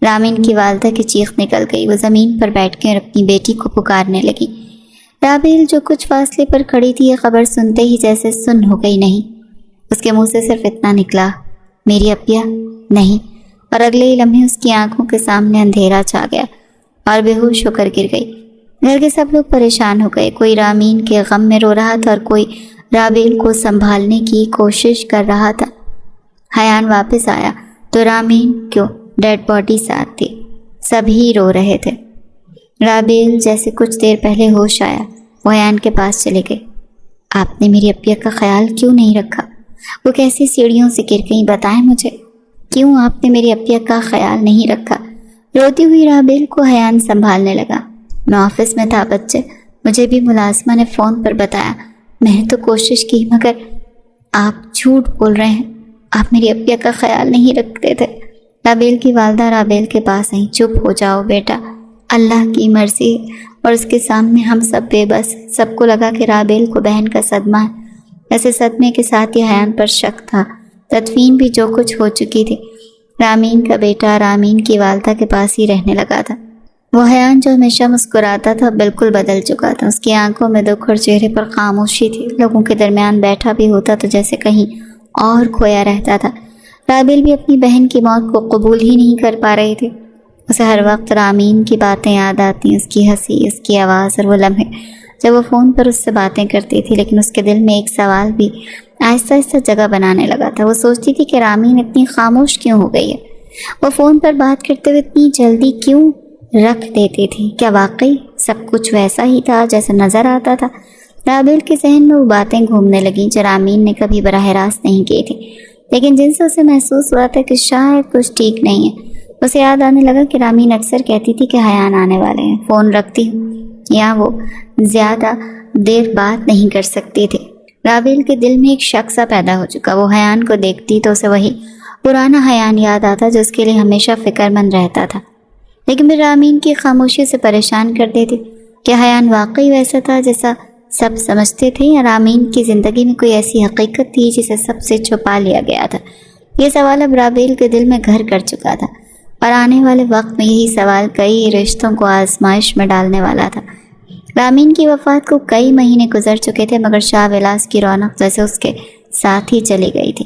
رامین کی والدہ کی چیخ نکل گئی۔ وہ زمین پر بیٹھ کر اپنی بیٹی کو پکارنے لگی۔ رابیل جو کچھ فاصلے پر کھڑی تھی یہ خبر سنتے ہی جیسے سن ہو گئی۔ نہیں، اس کے منہ سے صرف اتنا نکلا، میری اپیا نہیں، اور اگلے ہی لمحے اس کی آنکھوں کے سامنے اندھیرا چھا گیا اور بے ہوش ہو کر گر گئی۔ گھر کے سب لوگ پریشان ہو گئے۔ کوئی رامین کے غم میں رو رہا تھا اور کوئی رابیل کو سنبھالنے کی کوشش کر رہا تھا۔ حیان واپس آیا تو رامین کیوں ڈیڈ باڈی ساتھ تھی۔ سبھی رو رہے تھے۔ رابیل جیسے کچھ دیر پہلے ہوش آیا، وہ حیان کے پاس چلے گئے۔ آپ نے میری اپیا کا خیال کیوں نہیں رکھا؟ وہ کیسی سیڑھیوں سے گر گئی؟ بتائیں مجھے، کیوں آپ نے میری اپیا کا خیال نہیں رکھا؟ روتی ہوئی رابیل کو حیان سنبھالنے لگا۔ میں آفس میں تھا بچے، مجھے بھی ملازمہ نے فون پر بتایا، میں نے تو کوشش کی، مگر آپ جھوٹ بول رہے ہیں، آپ میری اپیا کا خیال نہیں رکھتے تھے۔ رابیل کی والدہ رابیل کے پاس آئی۔ چپ ہو جاؤ بیٹا، اللہ کی مرضی ہے اور اس کے سامنے ہم سب بے بس۔ سب کو لگا کہ رابیل کو بہن کا صدمہ ہے۔ ایسے صدمے کے ساتھ ہی حیان پر شک تھا۔ تدفین بھی جو کچھ ہو چکی تھی۔ رامین کا بیٹا رامین کی والدہ کے پاس ہی رہنے لگا تھا۔ وہ حیان جو ہمیشہ مسکراتا تھا بالکل بدل چکا تھا۔ اس کی آنکھوں میں دکھ اور چہرے پر خاموشی تھی۔ لوگوں کے درمیان بیٹھا بھی ہوتا تو جیسے کہیں اور کھویا رہتا تھا۔ رابیل بھی اپنی بہن کی موت کو قبول ہی نہیں کر پا رہی تھی۔ اسے ہر وقت رامین کی باتیں یاد آتی، اس کی ہنسی، اس کی آواز اور وہ لمحے جب وہ فون پر اس سے باتیں کرتی تھی، لیکن اس کے دل میں ایک سوال بھی آہستہ آہستہ جگہ بنانے لگا تھا۔ وہ سوچتی تھی کہ رامین اتنی خاموش کیوں ہو گئی ہے؟ وہ فون پر بات کرتے ہوئے اتنی جلدی کیوں رکھ دیتی تھی؟ کیا واقعی سب کچھ ویسا ہی تھا جیسا نظر آتا تھا؟ رابیل کے ذہن میں وہ باتیں گھومنے لگیں جو رامین نے کبھی براہ راست نہیں کی تھی، لیکن جن سے اسے محسوس ہوا تھا کہ شاید کچھ ٹھیک نہیں ہے۔ اسے یاد آنے لگا کہ رامین اکثر کہتی تھی کہ حیان آنے والے ہیں، فون رکھتی ہوں، یا وہ زیادہ دیر بات نہیں کر سکتی تھی۔ رابیل کے دل میں ایک شک سا پیدا ہو چکا۔ وہ حیان کو دیکھتی تو اسے وہی پرانا حیان یاد آتا جو اس کے لیے ہمیشہ فکر مند رہتا تھا، لیکن پھر رامین کی خاموشی سے پریشان کر دیتی کہ حیان واقعی ویسا تھا جیسا سب سمجھتے تھے، یا رامین کی زندگی میں کوئی ایسی حقیقت تھی جسے سب سے چھپا لیا گیا تھا۔ یہ سوال اب رابیل کے دل میں گھر کر چکا تھا اور آنے والے وقت میں یہی سوال کئی رشتوں کو آزمائش میں ڈالنے والا تھا۔ رامین کی وفات کو کئی مہینے گزر چکے تھے، مگر شاہ ولاس کی رونق جیسے اس کے ساتھ ہی چلی گئی تھی۔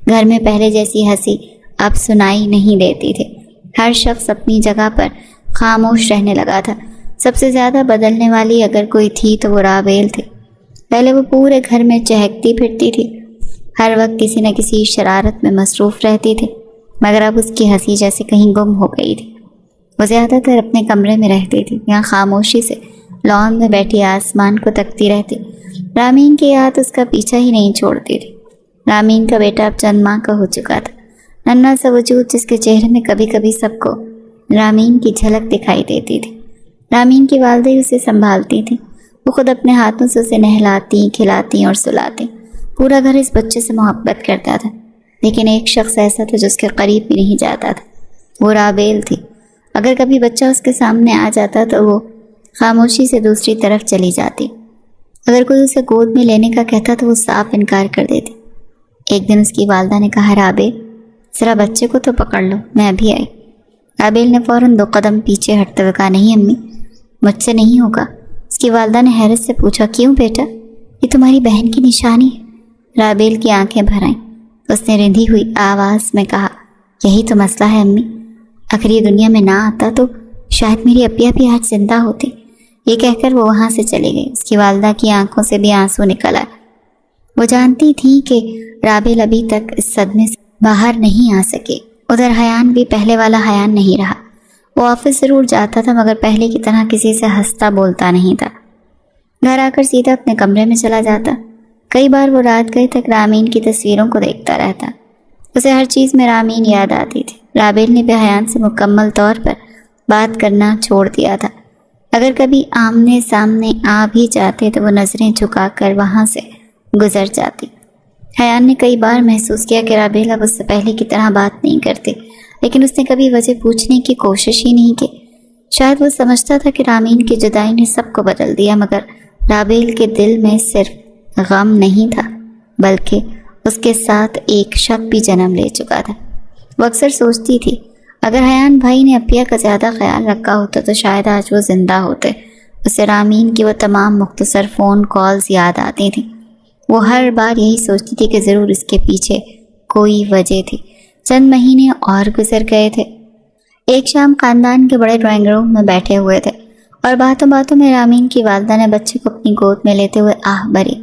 گھر میں پہلے جیسی ہنسی اب سنائی نہیں دیتی تھی۔ ہر شخص اپنی جگہ پر خاموش رہنے لگا تھا۔ سب سے زیادہ بدلنے والی اگر کوئی تھی تو وہ رابیل تھی۔ پہلے وہ پورے گھر میں چہکتی پھرتی تھی، ہر وقت کسی نہ کسی شرارت میں مصروف رہتی تھی، مگر اب اس کی ہنسی جیسے کہیں گم ہو گئی تھی۔ وہ زیادہ تر اپنے کمرے میں رہتی تھی، یہاں خاموشی سے لان میں بیٹھی آسمان کو تکتی رہتی۔ رامین کی یاد اس کا پیچھا ہی نہیں چھوڑتی تھی۔ رامین کا بیٹا اب چند ماہ کا ہو چکا تھا، ننھا سا وجود جس کے چہرے میں کبھی کبھی سب کو رامین کی جھلک دکھائی دیتی تھی۔ رامین کی والدہ اسے سنبھالتی تھی، وہ خود اپنے ہاتھوں سے اسے نہلاتی، کھلاتی اور سلاتی۔ پورا گھر اس بچے سے محبت کرتا تھا، لیکن ایک شخص ایسا تھا جو اس کے قریب بھی نہیں جاتا تھا، وہ رابیل تھی۔ اگر کبھی بچہ اس کے سامنے آ جاتا تو وہ خاموشی سے دوسری طرف چلی جاتی۔ اگر کوئی اسے گود میں لینے کا کہتا تو وہ صاف انکار کر دیتی۔ ایک دن اس کی والدہ نے کہا، رابیل ذرا بچے کو تو پکڑ لو، میں ابھی آئی۔ رابیل نے فوراً 2 قدم پیچھے ہٹتے ہوئے کہا، نہیں امی، مجھ سے نہیں ہوگا۔ اس کی والدہ نے حیرت سے پوچھا، کیوں بیٹا؟ یہ تمہاری بہن کی نشانی ہے۔ رابیل کی آنکھیں بھر آئیں، اس نے رندھی ہوئی آواز میں کہا، یہی تو مسئلہ ہے امی، اگر یہ دنیا میں نہ آتا تو شاید میری اپیا بھی آج زندہ ہوتی۔ یہ کہہ کر وہ وہاں سے چلی گئی۔ اس کی والدہ کی آنکھوں سے بھی آنسو نکل آئے۔ وہ جانتی تھی کہ رابیل ابھی تک اس صدمے سے باہر نہیں آ سکے۔ ادھر حیان بھی پہلے والا حیان نہیں رہا۔ وہ آفس ضرور جاتا تھا مگر پہلے کی طرح کسی سے ہنستا بولتا نہیں تھا۔ گھر آ کر سیدھا اپنے کمرے میں چلا جاتا۔ کئی بار وہ رات گئے تک رامین کی تصویروں کو دیکھتا رہتا۔ اسے ہر چیز میں رامین یاد آتی تھی۔ رابیل نے بھی حیان سے مکمل طور پر بات کرنا چھوڑ دیا تھا۔ اگر کبھی آمنے سامنے آ بھی جاتے تو وہ نظریں جھکا کر وہاں سے گزر جاتی۔ حیان نے کئی بار محسوس کیا کہ رابیل اب اس سے پہلے کی طرح بات نہیں کرتے، لیکن اس نے کبھی وجہ پوچھنے کی کوشش ہی نہیں کی۔ شاید وہ سمجھتا تھا کہ رامین کی جدائی نے سب کو بدل دیا، مگر رابیل کے دل میں صرف غم نہیں تھا بلکہ اس کے ساتھ ایک شک بھی جنم لے چکا تھا۔ وہ اکثر سوچتی تھی، اگر حیان بھائی نے اپیا کا زیادہ خیال رکھا ہوتا تو شاید آج وہ زندہ ہوتے۔ اسے رامین کی وہ تمام مختصر فون کالز یاد آتی تھیں۔ وہ ہر بار یہی سوچتی تھی کہ ضرور اس کے پیچھے کوئی وجہ تھی۔ چند مہینے اور گزر گئے تھے۔ ایک شام خاندان کے بڑے ڈرائنگ روم میں بیٹھے ہوئے تھے اور باتوں باتوں میں رامین کی والدہ نے بچے کو اپنی گود میں لیتے ہوئے آہ بھری،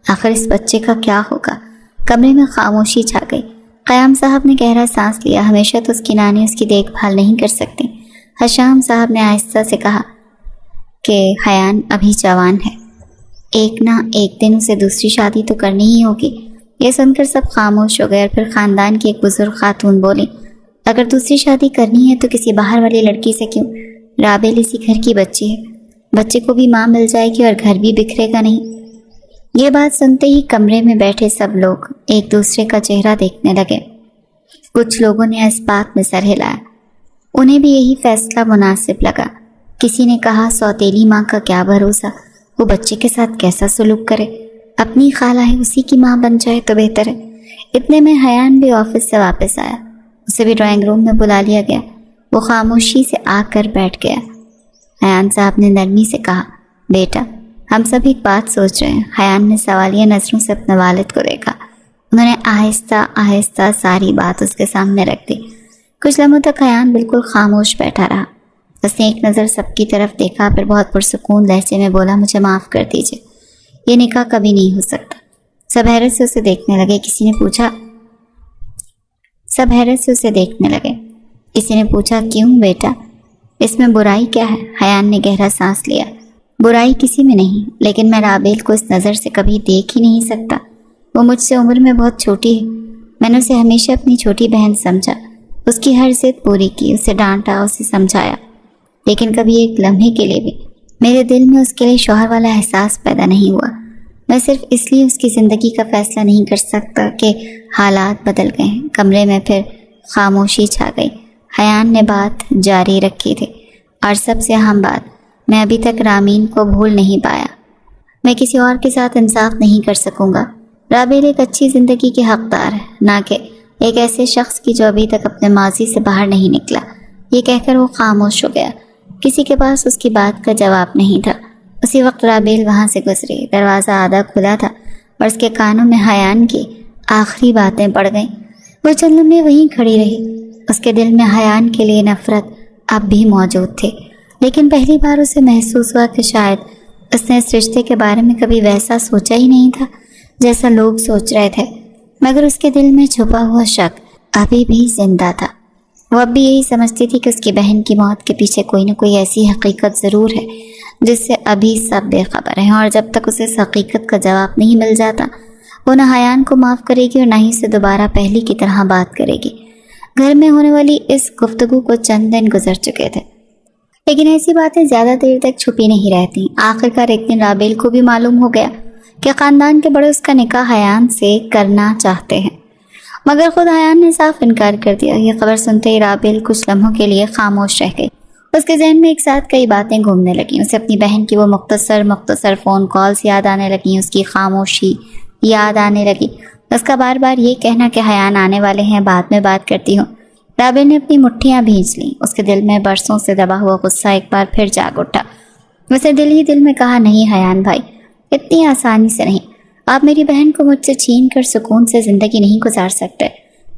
آخر اس بچے کا کیا ہوگا؟ کمرے میں خاموشی چھا گئی۔ قیام صاحب نے گہرا سانس لیا۔ ہمیشہ تو اس کی نانی اس کی دیکھ بھال نہیں کر سکتی۔ حشام صاحب نے آہستہ سے کہا کہ حیان ابھی جوان ہے، ایک نہ ایک دن اسے دوسری شادی تو کرنی ہی ہوگی۔ یہ سن کر سب خاموش ہو گئے اور پھر خاندان کی ایک بزرگ خاتون بولی، اگر دوسری شادی کرنی ہے تو کسی باہر والی لڑکی سے کیوں؟ رابیل اسی گھر کی بچی ہے، بچے کو بھی ماں مل جائے گی اور گھر بھی بکھرے گا نہیں۔ یہ بات سنتے ہی کمرے میں بیٹھے سب لوگ ایک دوسرے کا چہرہ دیکھنے لگے۔ کچھ لوگوں نے اس بات میں سر ہلایا، انہیں بھی یہی فیصلہ مناسب لگا۔ کسی نے کہا، سوتیلی ماں کا کیا بھروسہ، وہ بچے کے ساتھ کیسا سلوک کرے، اپنی خالہ ہے اسی کی ماں بن جائے تو بہتر ہے۔ اتنے میں حیان بھی آفس سے واپس آیا، اسے بھی ڈرائنگ روم میں بلا لیا گیا۔ وہ خاموشی سے آ کر بیٹھ گیا۔ حیان صاحب نے نرمی سے کہا، بیٹا ہم سب ایک بات سوچ رہے ہیں۔ حیان نے سوالیہ نظروں سے اپنے والد کو دیکھا۔ انہوں نے آہستہ آہستہ ساری بات اس کے سامنے رکھ دی۔ کچھ لمحوں تک حیان بالکل خاموش بیٹھا رہا۔ اس نے ایک نظر سب کی طرف دیکھا، پھر بہت پرسکون لہجے میں بولا، مجھے معاف کر دیجیے، یہ نکاح کبھی نہیں ہو سکتا۔ سب حیرت سے اسے دیکھنے لگے۔ کسی نے پوچھا کیوں بیٹا، اس میں برائی کیا ہے؟ حیان نے گہرا سانس لیا۔ برائی کسی میں نہیں، لیکن میں رابیل کو اس نظر سے کبھی دیکھ ہی نہیں سکتا۔ وہ مجھ سے عمر میں بہت چھوٹی ہے، میں نے اسے ہمیشہ اپنی چھوٹی بہن سمجھا، اس کی ہر ضد پوری کی، اسے ڈانٹا، اسے سمجھایا، لیکن کبھی ایک لمحے کے لیے بھی میرے دل میں اس کے لیے شوہر والا احساس پیدا نہیں ہوا۔ میں صرف اس لیے اس کی زندگی کا فیصلہ نہیں کر سکتا کہ حالات بدل گئے ہیں۔ کمرے میں پھر خاموشی چھا گئی۔ حیان نے بات جاری رکھی تھی، اور سب سے اہم بات، میں ابھی تک رامین کو بھول نہیں پایا۔ میں کسی اور کے ساتھ انصاف نہیں کر سکوں گا۔ رابیل ایک اچھی زندگی کی حقدار ہے، نہ کہ ایک ایسے شخص کی جو ابھی تک اپنے ماضی سے باہر نہیں نکلا۔ یہ کہہ کر وہ خاموش ہو گیا۔ کسی کے پاس اس کی بات کا جواب نہیں تھا۔ اسی وقت رابیل وہاں سے گزری۔ دروازہ آدھا کھلا تھا اور اس کے کانوں میں حیان کی آخری باتیں پڑ گئیں۔ وہ چند لمحے وہیں کھڑی رہی۔ اس کے دل میں حیان کے لیے نفرت اب بھی موجود تھی، لیکن پہلی بار اسے محسوس ہوا کہ شاید اس نے اس رشتے کے بارے میں کبھی ویسا سوچا ہی نہیں تھا جیسا لوگ سوچ رہے تھے۔ مگر اس کے دل میں چھپا ہوا شک ابھی بھی زندہ تھا۔ وہ اب بھی یہی سمجھتی تھی کہ اس کی بہن کی موت کے پیچھے کوئی نہ کوئی ایسی حقیقت ضرور ہے جس سے ابھی سب بے خبر ہیں، اور جب تک اسے اس حقیقت کا جواب نہیں مل جاتا وہ نہ حیان کو معاف کرے گی اور نہ ہی اسے دوبارہ پہلی کی طرح بات کرے گی۔ گھر میں ہونے والی اس گفتگو کو چند دن گزر چکے تھے، لیکن ایسی باتیں زیادہ دیر تک چھپی نہیں رہتی۔ آخرکار ایک دن رابیل کو بھی معلوم ہو گیا کہ خاندان کے بڑے اس کا نکاح حیان سے کرنا چاہتے ہیں، مگر خود حیان نے صاف انکار کر دیا۔ یہ خبر سنتے ہی رابیل کچھ لمحوں کے لیے خاموش رہ گئی۔ اس کے ذہن میں ایک ساتھ کئی باتیں گھومنے لگیں۔ اسے اپنی بہن کی وہ مختصر فون کالز یاد آنے لگیں، اس کی خاموشی یاد آنے لگی، اس کا بار بار یہ کہنا کہ حیان آنے والے ہیں، بعد میں بات کرتی ہوں۔ رابیل نے اپنی مٹھیاں بھینچ لیں۔ اس کے دل میں برسوں سے دبا ہوا غصہ ایک بار پھر جاگ اٹھا۔ اسے دل ہی دل میں کہا، نہیں حیان بھائی، اتنی آسانی سے نہیں، آپ میری بہن کو مجھ سے چھین کر سکون سے زندگی نہیں گزار سکتے۔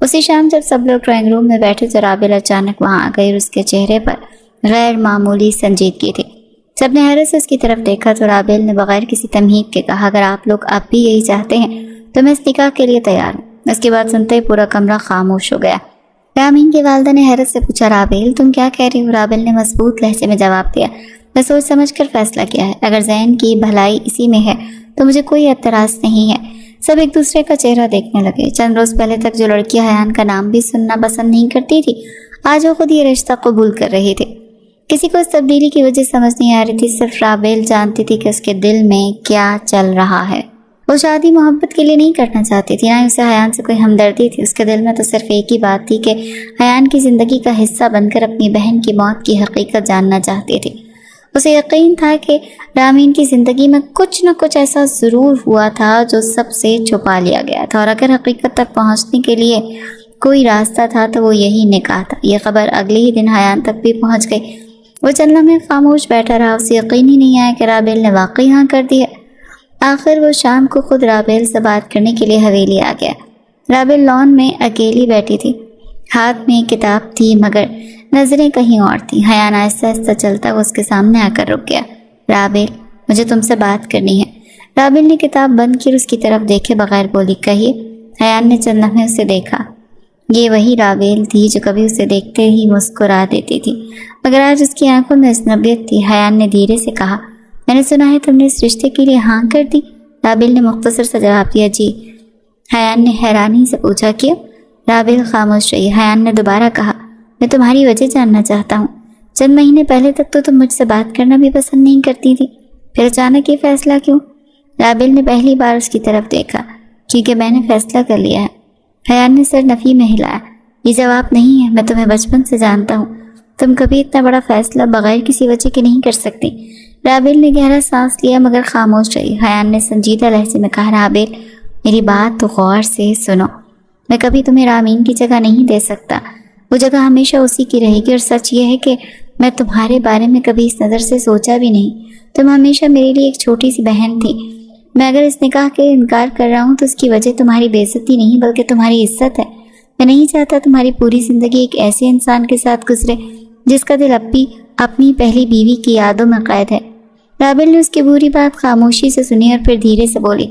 اسی شام جب سب لوگ ڈرائنگ روم میں بیٹھے تو رابیل اچانک وہاں آ گئی اور اس کے چہرے پر غیر معمولی سنجیدگی تھی۔ سب نے حیرت سے اس کی طرف دیکھا تو رابیل نے بغیر کسی تمہید کے کہا، اگر آپ لوگ اب بھی یہی چاہتے ہیں تو میں اس نکاح کے لیے تیار ہوں۔ اس کی بات سنتے ہی پورا کمرہ خاموش ہو گیا۔ رامین کی والدہ نے حیرت سے پوچھا، رابیل تم کیا کہہ رہی ہو؟ رابیل نے مضبوط لہجے میں جواب دیا، میں سوچ سمجھ کر فیصلہ کیا ہے، اگر زین کی بھلائی اسی میں ہے تو مجھے کوئی اعتراض نہیں ہے۔ سب ایک دوسرے کا چہرہ دیکھنے لگے۔ چند روز پہلے تک جو لڑکی حیان کا نام بھی سننا پسند نہیں کرتی تھی، آج وہ خود یہ رشتہ قبول کر رہی تھی۔ کسی کو اس تبدیلی کی وجہ سمجھ نہیں آ رہی تھی، صرف رابیل جانتی تھی کہ اس کے دل میں کیا چل رہا ہے۔ وہ شادی محبت کے لیے نہیں کرنا چاہتی تھی، نہ اسے حیان سے کوئی ہمدردی تھی۔ اس کے دل میں تو صرف ایک ہی بات تھی کہ حیان کی زندگی کا حصہ بن کر اپنی بہن کی موت کی حقیقت جاننا چاہتی تھی۔ اسے یقین تھا کہ رامین کی زندگی میں کچھ نہ کچھ ایسا ضرور ہوا تھا جو سب سے چھپا لیا گیا تھا، اور اگر حقیقت تک پہنچنے کے لیے کوئی راستہ تھا تو وہ یہی نکاح تھا۔ یہ خبر اگلے ہی دن حیان تک بھی پہنچ گئی۔ وہ چند لمحے خاموش بیٹھا رہا، اسے یقین ہی نہیں آیا کہ رابیل نے واقعی ہاں کر دی ہے۔ آخر وہ شام کو خود رابیل سے بات کرنے کے لیے حویلی آ گیا۔ رابیل لان میں اکیلی بیٹھی تھی، ہاتھ میں کتاب تھی مگر نظریں کہیں اور تھیں۔ حیان آہستہ آہستہ چلتا وہ اس کے سامنے آ کر رک گیا۔ رابیل مجھے تم سے بات کرنی ہے۔ رابیل نے کتاب بند کی اور اس کی طرف دیکھے بغیر بولی، کہیے۔ حیان نے چند لمحے اسے دیکھا۔ یہ وہی رابیل تھی جو کبھی اسے دیکھتے ہی مسکرا دیتی تھی، مگر آج اس کی آنکھوں میں اجنبیت تھی۔ حیان نے دھیرے سے کہا، میں نے سنا ہے تم نے اس رشتے کے لیے ہاں کر دی؟ رابیل نے مختصر سا جواب دیا، جی۔ حیان نے حیرانی سے پوچھا، کیوں؟ رابیل خاموش رہی۔ حیان نے دوبارہ کہا، میں تمہاری وجہ جاننا چاہتا ہوں۔ چند مہینے پہلے تک تو تم مجھ سے بات کرنا بھی پسند نہیں کرتی تھی، پھر اچانک یہ فیصلہ کیوں؟ رابیل نے پہلی بار اس کی طرف دیکھا، کیونکہ میں نے فیصلہ کر لیا ہے۔ حیان نے سر نفی میں ہلایا، یہ جواب نہیں ہے، میں تمہیں بچپن سے جانتا ہوں، تم کبھی اتنا بڑا فیصلہ بغیر کسی وجہ کے نہیں کر سکتی۔ رابیل نے گہرا سانس لیا مگر خاموش رہی۔ حیان نے سنجیدہ لہجے میں کہا، رابیل میری بات تو غور سے سنو، میں کبھی تمہیں رامین کی جگہ نہیں دے سکتا، وہ جگہ ہمیشہ اسی کی رہے گی، اور سچ یہ ہے کہ میں تمہارے بارے میں کبھی اس نظر سے سوچا بھی نہیں۔ تم ہمیشہ میرے لیے ایک چھوٹی سی بہن تھی۔ میں اگر اس نکاح کے انکار کر رہا ہوں تو اس کی وجہ تمہاری بے عزتی نہیں بلکہ تمہاری عزت ہے۔ میں نہیں چاہتا تمہاری پوری زندگی ایک ایسے انسان کے ساتھ گزرے جس کا دل اب بھی اپنی پہلی بیوی کی یادوں میں قید ہے۔ رابیل نے اس کی بری بات خاموشی سے سنی اور پھر دھیرے سے بولی،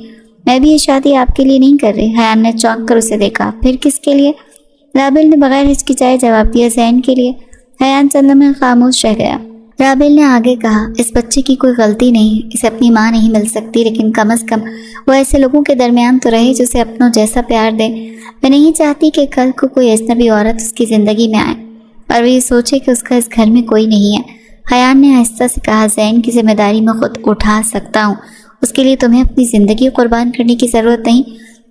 میں بھی یہ شادی آپ کے لیے نہیں کر رہی۔ حیان نے چونک کر اسے دیکھا، پھر کس کے لیے؟ رابیل نے بغیر ہچکچائے جواب دیا، زین کے لیے۔ حیان چند لمحے خاموش رہ گیا۔ رابیل نے آگے کہا، اس بچے کی کوئی غلطی نہیں، اسے اپنی ماں نہیں مل سکتی، لیکن کم از کم وہ ایسے لوگوں کے درمیان تو رہے جو اسے اپنوں جیسا پیار دے۔ میں نہیں چاہتی کہ کل کو کوئی اجنبی عورت اس کی زندگی میں آئے اور وہ یہ سوچے کہ اس کا اس گھر میں کوئی نہیں ہے۔ حیان نے آہستہ سے کہا، زین کی ذمہ داری میں خود اٹھا سکتا ہوں، اس کے لیے تمہیں اپنی زندگی قربان کرنے کی ضرورت نہیں۔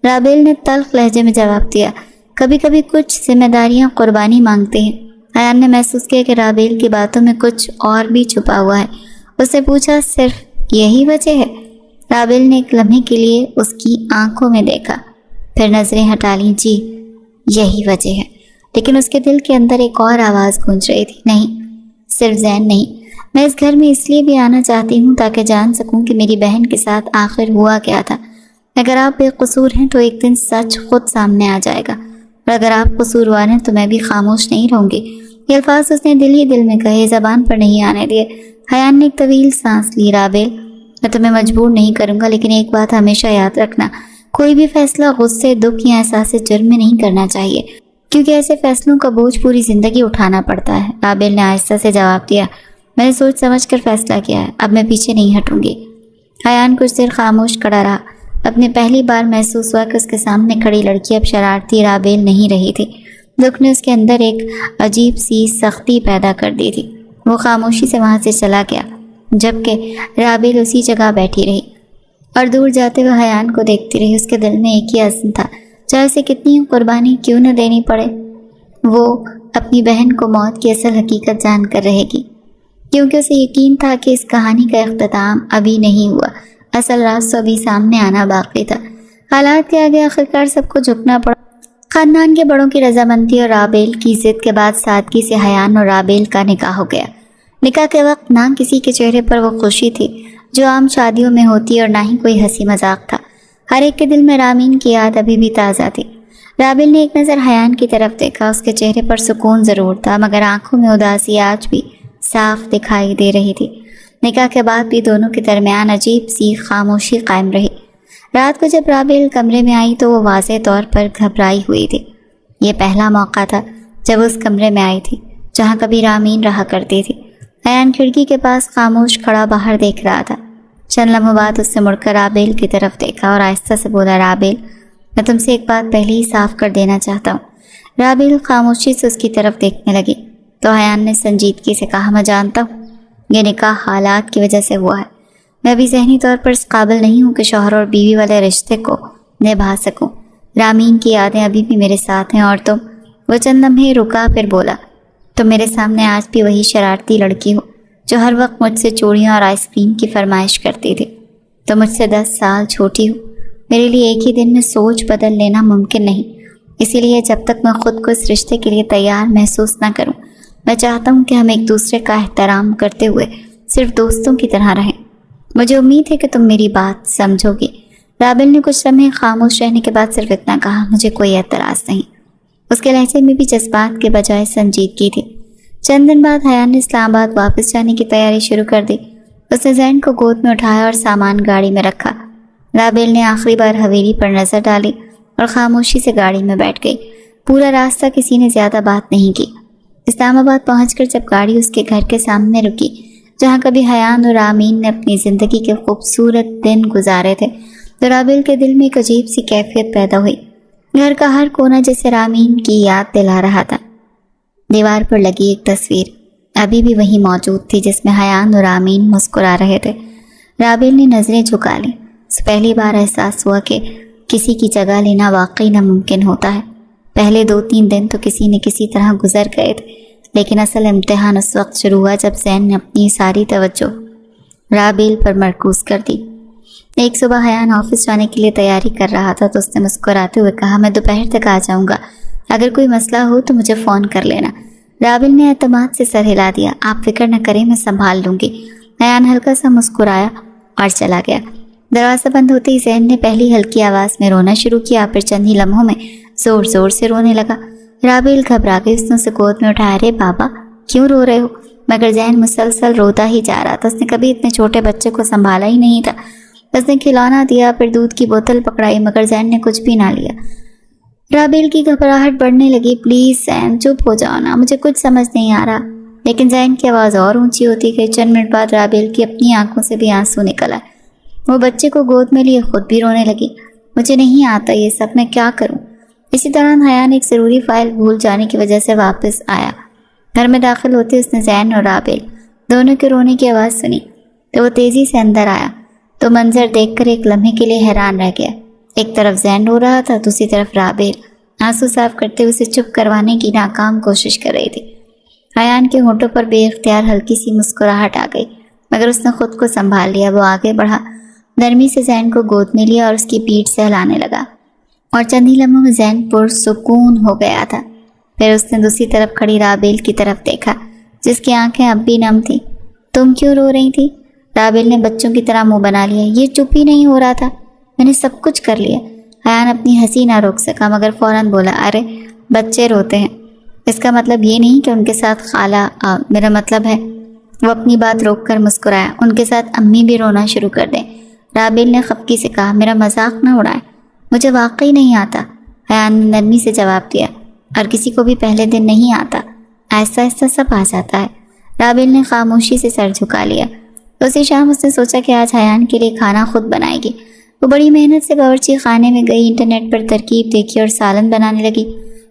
رابیل نے تلخ لہجے میں جواب دیا، کبھی کبھی کچھ ذمہ داریاں قربانی مانگتے ہیں۔ حیان نے محسوس کیا کہ رابیل کی باتوں میں کچھ اور بھی چھپا ہوا ہے۔ اس نے پوچھا، صرف یہی وجہ ہے؟ رابیل نے ایک لمحے کے لیے اس کی آنکھوں میں دیکھا، پھر نظریں ہٹا لیں، جی یہی وجہ ہے۔ لیکن اس کے دل کے اندر ایک اور آواز گونج رہی تھی، نہیں، صرف زین نہیں، میں اس گھر میں اس لیے بھی آنا چاہتی ہوں تاکہ جان سکوں کہ میری بہن کے ساتھ آخر ہوا کیا تھا۔ اگر آپ بے قصور ہیں تو ایک دن سچ خود سامنے آ جائے گا، اور اگر آپ قصوروار ہیں تو میں بھی خاموش نہیں رہوں گی۔ یہ الفاظ اس نے دل ہی دل میں کہے، زبان پر نہیں آنے دیے۔ حیان نے ایک طویل سانس لی، رابیل میں تمہیں مجبور نہیں کروں گا، لیکن ایک بات ہمیشہ یاد رکھنا، کوئی بھی فیصلہ غصے، دکھ یا احساس جرم میں نہیں کرنا چاہیے، کیونکہ ایسے فیصلوں کا بوجھ پوری زندگی اٹھانا پڑتا ہے۔ رابل نے آہستہ سے جواب دیا، میں نے سوچ سمجھ کر فیصلہ کیا ہے، اب میں پیچھے نہیں ہٹوں گی۔ حیان کچھ دیر خاموش کھڑا رہا۔ اپنے پہلی بار محسوس ہوا کہ اس کے سامنے کھڑی لڑکی اب شرارتی رابل نہیں رہی تھی۔ دکھ نے اس کے اندر ایک عجیب سی سختی پیدا کر دی تھی۔ وہ خاموشی سے وہاں سے چلا گیا، جبکہ رابل اسی جگہ بیٹھی رہی اور دور جاتے ہوئے حیان کو دیکھتی رہی۔ اس کے دل میں ایک ہی عزم تھا، چاہے اسے کتنی قربانی کیوں نہ دینی پڑے، وہ اپنی بہن کو موت کی اصل حقیقت جان کر رہے گی، کیونکہ اسے یقین تھا کہ اس کہانی کا اختتام ابھی نہیں ہوا، اصل راز تو ابھی سامنے آنا باقی تھا۔ حالات کے آگے آخرکار سب کو جھکنا پڑا۔ خاندان کے بڑوں کی رضامندی اور رابل کی ضد کے بعد سادگی سے حیان اور رابل کا نکاح ہو گیا۔ نکاح کے وقت نہ کسی کے چہرے پر وہ خوشی تھی جو عام شادیوں میں ہوتی اور نہ ہی کوئی ہنسی مذاق تھا۔ ہر ایک کے دل میں رامین کی یاد ابھی بھی تازہ تھی۔ رابل نے ایک نظر حیان کی طرف دیکھا، اس کے چہرے پر سکون ضرور تھا، مگر آنکھوں میں اداسی آج بھی صاف دکھائی دے رہی تھی۔ نکاح کے بعد بھی دونوں کے درمیان عجیب سی خاموشی قائم رہی۔ رات کو جب رابل کمرے میں آئی تو وہ واضح طور پر گھبرائی ہوئی تھی۔ یہ پہلا موقع تھا جب اس کمرے میں آئی تھی جہاں کبھی رامین رہا کرتی تھی۔ حیان کھڑکی کے پاس خاموش کھڑا باہر دیکھ رہا تھا۔ چند لمحوں بعد اس نے مڑ کر رابل کی طرف دیکھا اور آہستہ سے بولا، رابل، میں تم سے ایک بات پہلے ہی صاف کر دینا چاہتا ہوں۔ رابل خاموشی سے اس کی طرف دیکھنے لگی تو حیان نے سنجیدگی سے کہا، میں جانتا ہوں یہ نکاح حالات کی وجہ سے ہوا ہے۔ میں ابھی ذہنی طور پر اس قابل نہیں ہوں کہ شوہر اور بیوی والے رشتے کو نبھا سکوں۔ رامین کی یادیں ابھی بھی میرے ساتھ ہیں اور تم۔ وہ چند لمحے رکا، پھر بولا، تم میرے سامنے آج بھی وہی شرارتی لڑکی ہو جو ہر وقت مجھ سے چوڑیاں اور آئس کریم کی فرمائش کرتی تھی۔ تم مجھ سے 10 سال چھوٹی ہو۔ میرے لیے ایک ہی دن میں سوچ بدل لینا ممکن نہیں، اسی لیے جب تک میں خود کو اس رشتے کے لیے تیار محسوس نہ کروں، میں چاہتا ہوں کہ ہم ایک دوسرے کا احترام کرتے ہوئے صرف دوستوں کی طرح رہیں۔ مجھے امید ہے کہ تم میری بات سمجھو گی۔ رابل نے کچھ لمحے خاموش رہنے کے بعد صرف اتنا کہا، مجھے کوئی اعتراض نہیں۔ اس کے لہجے میں بھی جذبات کے بجائے سنجیدگی تھی۔ چند دن بعد حیان نے اسلام آباد واپس جانے کی تیاری شروع کر دی۔ اس نے زین کو گود میں اٹھایا اور سامان گاڑی میں رکھا۔ رابل نے آخری بار حویلی پر نظر ڈالی اور خاموشی سے گاڑی میں بیٹھ گئی۔ پورا راستہ کسی نے زیادہ بات نہیں کی۔ اسلام آباد پہنچ کر جب گاڑی اس کے گھر کے سامنے رکی جہاں کبھی حیان اور رامین نے اپنی زندگی کے خوبصورت دن گزارے تھے، تو رابل کے دل میں ایک عجیب سی کیفیت پیدا ہوئی۔ گھر کا ہر کونا جیسے رامین کی یاد دلا رہا تھا۔ دیوار پر لگی ایک تصویر ابھی بھی وہی موجود تھی جس میں حیان اور رامین مسکرا رہے تھے۔ رابل نے نظریں جھکا لیں۔ پہلی بار احساس ہوا کہ کسی کی جگہ لینا واقعی ناممکن ہوتا ہے۔ پہلے 2-3 دن تو کسی نہ کسی طرح گزر گئے تھے، لیکن اصل امتحان اس وقت شروع ہوا جب زین نے اپنی ساری توجہ رابل پر مرکوز کر دی۔ ایک صبح حیان آفس جانے کے لیے تیاری کر رہا تھا تو اس نے مسکراتے ہوئے کہا، میں دوپہر تک آ جاؤں گا، اگر کوئی مسئلہ ہو تو مجھے فون کر لینا۔ رابل نے اعتماد سے سر ہلا دیا، آپ فکر نہ کریں، میں سنبھال لوں گی۔ حیان ہلکا سا مسکرایا اور چلا گیا۔ دروازہ بند ہوتے ہی زین نے پہلی ہلکی آواز میں رونا شروع کیا، پھر چند ہی لمحوں میں زور زور سے رونے لگا۔ رابل گھبرا گئی، اس نے اسے گود میں اٹھایا، ارے بابا کیوں رو رہے ہو؟ مگر زین مسلسل روتا ہی جا رہا تھا۔ اس نے کبھی اتنے چھوٹے بچے کو سنبھالا ہی نہیں تھا۔ اس نے کھلانا دیا، پھر دودھ کی بوتل پکڑائی، مگر زین نے کچھ بھی نہ لیا۔ رابل کی گھبراہٹ بڑھنے لگی، پلیز زین چپ ہو جاؤ نا، مجھے کچھ سمجھ نہیں آ رہا۔ لیکن زین کی آواز اور اونچی ہوتی گئی۔ چند منٹ بعد رابل کی اپنی آنکھوں سے بھی آنسو نکل آئے۔ وہ بچے کو گود میں لیے خود بھی رونے لگی، مجھے نہیں آتا یہ سب، میں کیا کروں؟ اسی طرح حیان ایک ضروری فائل بھول جانے کی وجہ سے واپس آیا۔ گھر میں داخل ہوتے اس نے زین اور رابل دونوں کے رونے کی آواز سنی تو وہ تیزی سے اندر آیا تو منظر دیکھ کر ایک لمحے کے لیے حیران رہ گیا۔ ایک طرف زین رو رہا تھا، دوسری طرف رابل آنسو صاف کرتے ہوئے اسے چپ کروانے کی ناکام کوشش کر رہی تھی۔ حیان کے ہونٹوں پر بے اختیار ہلکی سی مسکراہٹ آ گئی، مگر اس نے خود کو سنبھال لیا۔ وہ آگے بڑھا، نرمی سے زین کو گود میں لیا اور اس کی پیٹھ سے ہلانے لگا، اور چند ہی لمحوں میں زین پرسکون ہو گیا تھا۔ پھر اس نے دوسری طرف کھڑی رابل کی طرف دیکھا جس کی آنکھیں اب بھی نم تھیں۔ تم کیوں رو رہی تھی؟ رابل نے بچوں کی طرح منہ بنا لیا، یہ چپ ہی نہیں ہو رہا تھا، میں نے سب کچھ کر لیا۔ حیان اپنی ہنسی نہ روک سکا مگر فوراً بولا، ارے بچے روتے ہیں، اس کا مطلب یہ نہیں کہ ان کے ساتھ خالہ میرا مطلب ہے۔ وہ اپنی بات روک کر مسکرایا، ان کے ساتھ امی بھی رونا شروع کر دیں۔ رابل نے خفگی سے کہا، میرا مذاق نہ اڑائے، مجھے واقعی نہیں آتا، حیان نے نرمی سے جواب دیا، اور کسی کو بھی پہلے دن نہیں آتا، آہستہ آہستہ سب آ جاتا ہے۔ رابل نے خاموشی سے سر جھکا لیا۔ اسی شام اس نے سوچا کہ آج حیان کے لیے کھانا خود بنائے گی۔ وہ بڑی محنت سے باورچی خانے میں گئی، انٹرنیٹ پر ترکیب دیکھی اور سالن بنانے لگی۔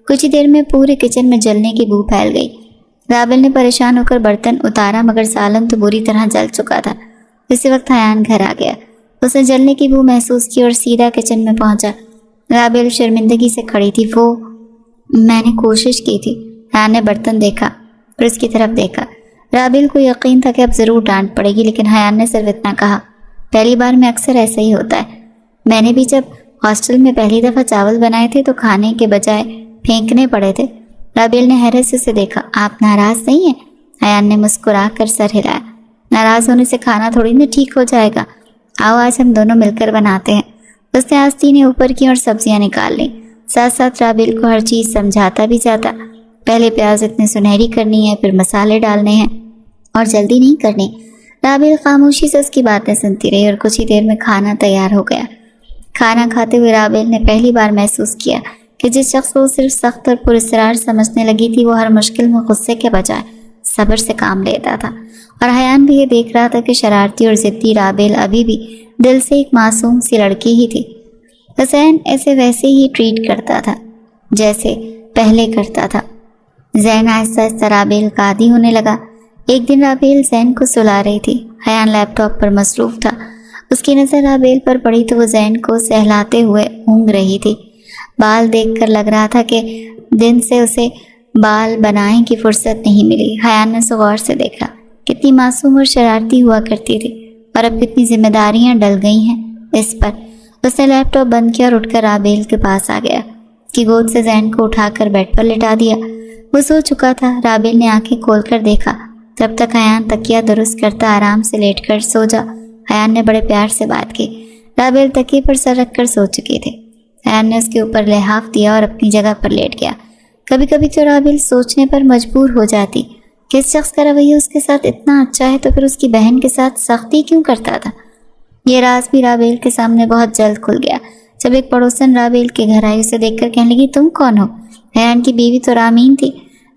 کچھ ہی دیر میں پورے کچن میں جلنے کی بو پھیل گئی۔ رابل نے پریشان ہو کر برتن اتارا، مگر سالن تو بری طرح جل چکا تھا۔ اسی وقت حیان گھر آ گیا۔ اس نے جلنے کی بو محسوس کی اور سیدھا کچن میں پہنچا۔ رابل شرمندگی سے کھڑی تھی۔ میں نے کوشش کی تھی۔ حیان نے برتن دیکھا، پھر اس کی طرف دیکھا۔ رابل کو یقین تھا کہ اب ضرور ڈانٹ پڑے گی، لیکن حیان نے صرف اتنا کہا، پہلی بار میں اکثر ایسا ہی ہوتا ہے۔ میں نے بھی جب ہاسٹل میں پہلی دفعہ چاول بنائے تھے تو کھانے کے بجائے پھینکنے پڑے تھے۔ رابل نے حیرت سے اسے دیکھا۔ آپ ناراض نہیں ہیں؟ حیان نے مسکرا کر سر ہلایا۔ ناراض ہونے سے کھانا تھوڑی نہ ٹھیک ہو جائے گا، آؤ آج ہم دونوں مل کر بناتے ہیں۔ اس نے آستینیں اوپر کی اور سبزیاں نکال لیں، ساتھ ساتھ رابل کو ہر چیز سمجھاتا بھی جاتا۔ پہلے پیاز اتنے سنہری کرنی ہے، پھر مسالے ڈالنے ہیں اور جلدی نہیں کرنی۔ رابل خاموشی سے اس کی باتیں سنتی رہی اور کچھ ہی دیر میں کھانا تیار ہو گیا۔ کھانا کھاتے ہوئے رابل نے پہلی بار محسوس کیا کہ جس شخص کو صرف سخت اور پراسرار سمجھنے لگی تھی، وہ ہر مشکل میں غصے کے بجائے صبر سے کام لیتا تھا۔ اور حیان بھی یہ دیکھ رہا تھا کہ شرارتی اور ضدی رابل ابھی بھی دل سے ایک معصوم سی لڑکی ہی تھی۔ حسین اسے ویسے ہی ٹریٹ کرتا تھا جیسے پہلے کرتا تھا۔ زین آہستہ آہستہ رابل کا عادی ہونے لگا۔ ایک دن رابل زین کو سلا رہی تھی۔ حیان لیپ ٹاپ پر مصروف تھا۔ اس کی نظر رابل پر پڑی تو وہ زین کو سہلاتے ہوئے اونگ رہی تھی۔ بال دیکھ کر لگ رہا تھا کہ دن سے اسے بال بنانے کی فرصت نہیں ملی۔ حیان نے اسے غور سے دیکھا، کتنی معصوم اور شرارتی ہوا کرتی تھی، اور اب کتنی ذمہ داریاں ڈل گئی ہیں اس پر۔ اس نے لیپ ٹاپ بند کیا اور اٹھ کر رابل کے پاس آ گیا۔ اس کی گود سے زین کو اٹھا کر بیڈ پر لٹا دیا۔ وہ سو چکا تھا۔ رابل نے آنکھیں کھول کر دیکھا، تب تک حیان تکیہ درست کرتا آرام سے لیٹ کر سو جا۔ حیان نے بڑے پیار سے بات کی۔ رابل تکیے پر سر رکھ کر سو چکی تھی۔ حیان نے اس کے اوپر لحاف دیا اور اپنی جگہ پر لیٹ گیا۔ کبھی کبھی تو رابل سوچنے پر مجبور ہو جاتی کہ اس شخص کا رویہ اس کے ساتھ اتنا اچھا ہے تو پھر اس کی بہن کے ساتھ سختی کیوں کرتا تھا۔ یہ راز بھی رابل کے سامنے بہت جلد کھل گیا جب ایک پڑوسن رابل کے گھر آئی۔ اسے دیکھ کر کہنے لگی، تم کون ہو؟ حیان کی بیوی تو رامین تھی۔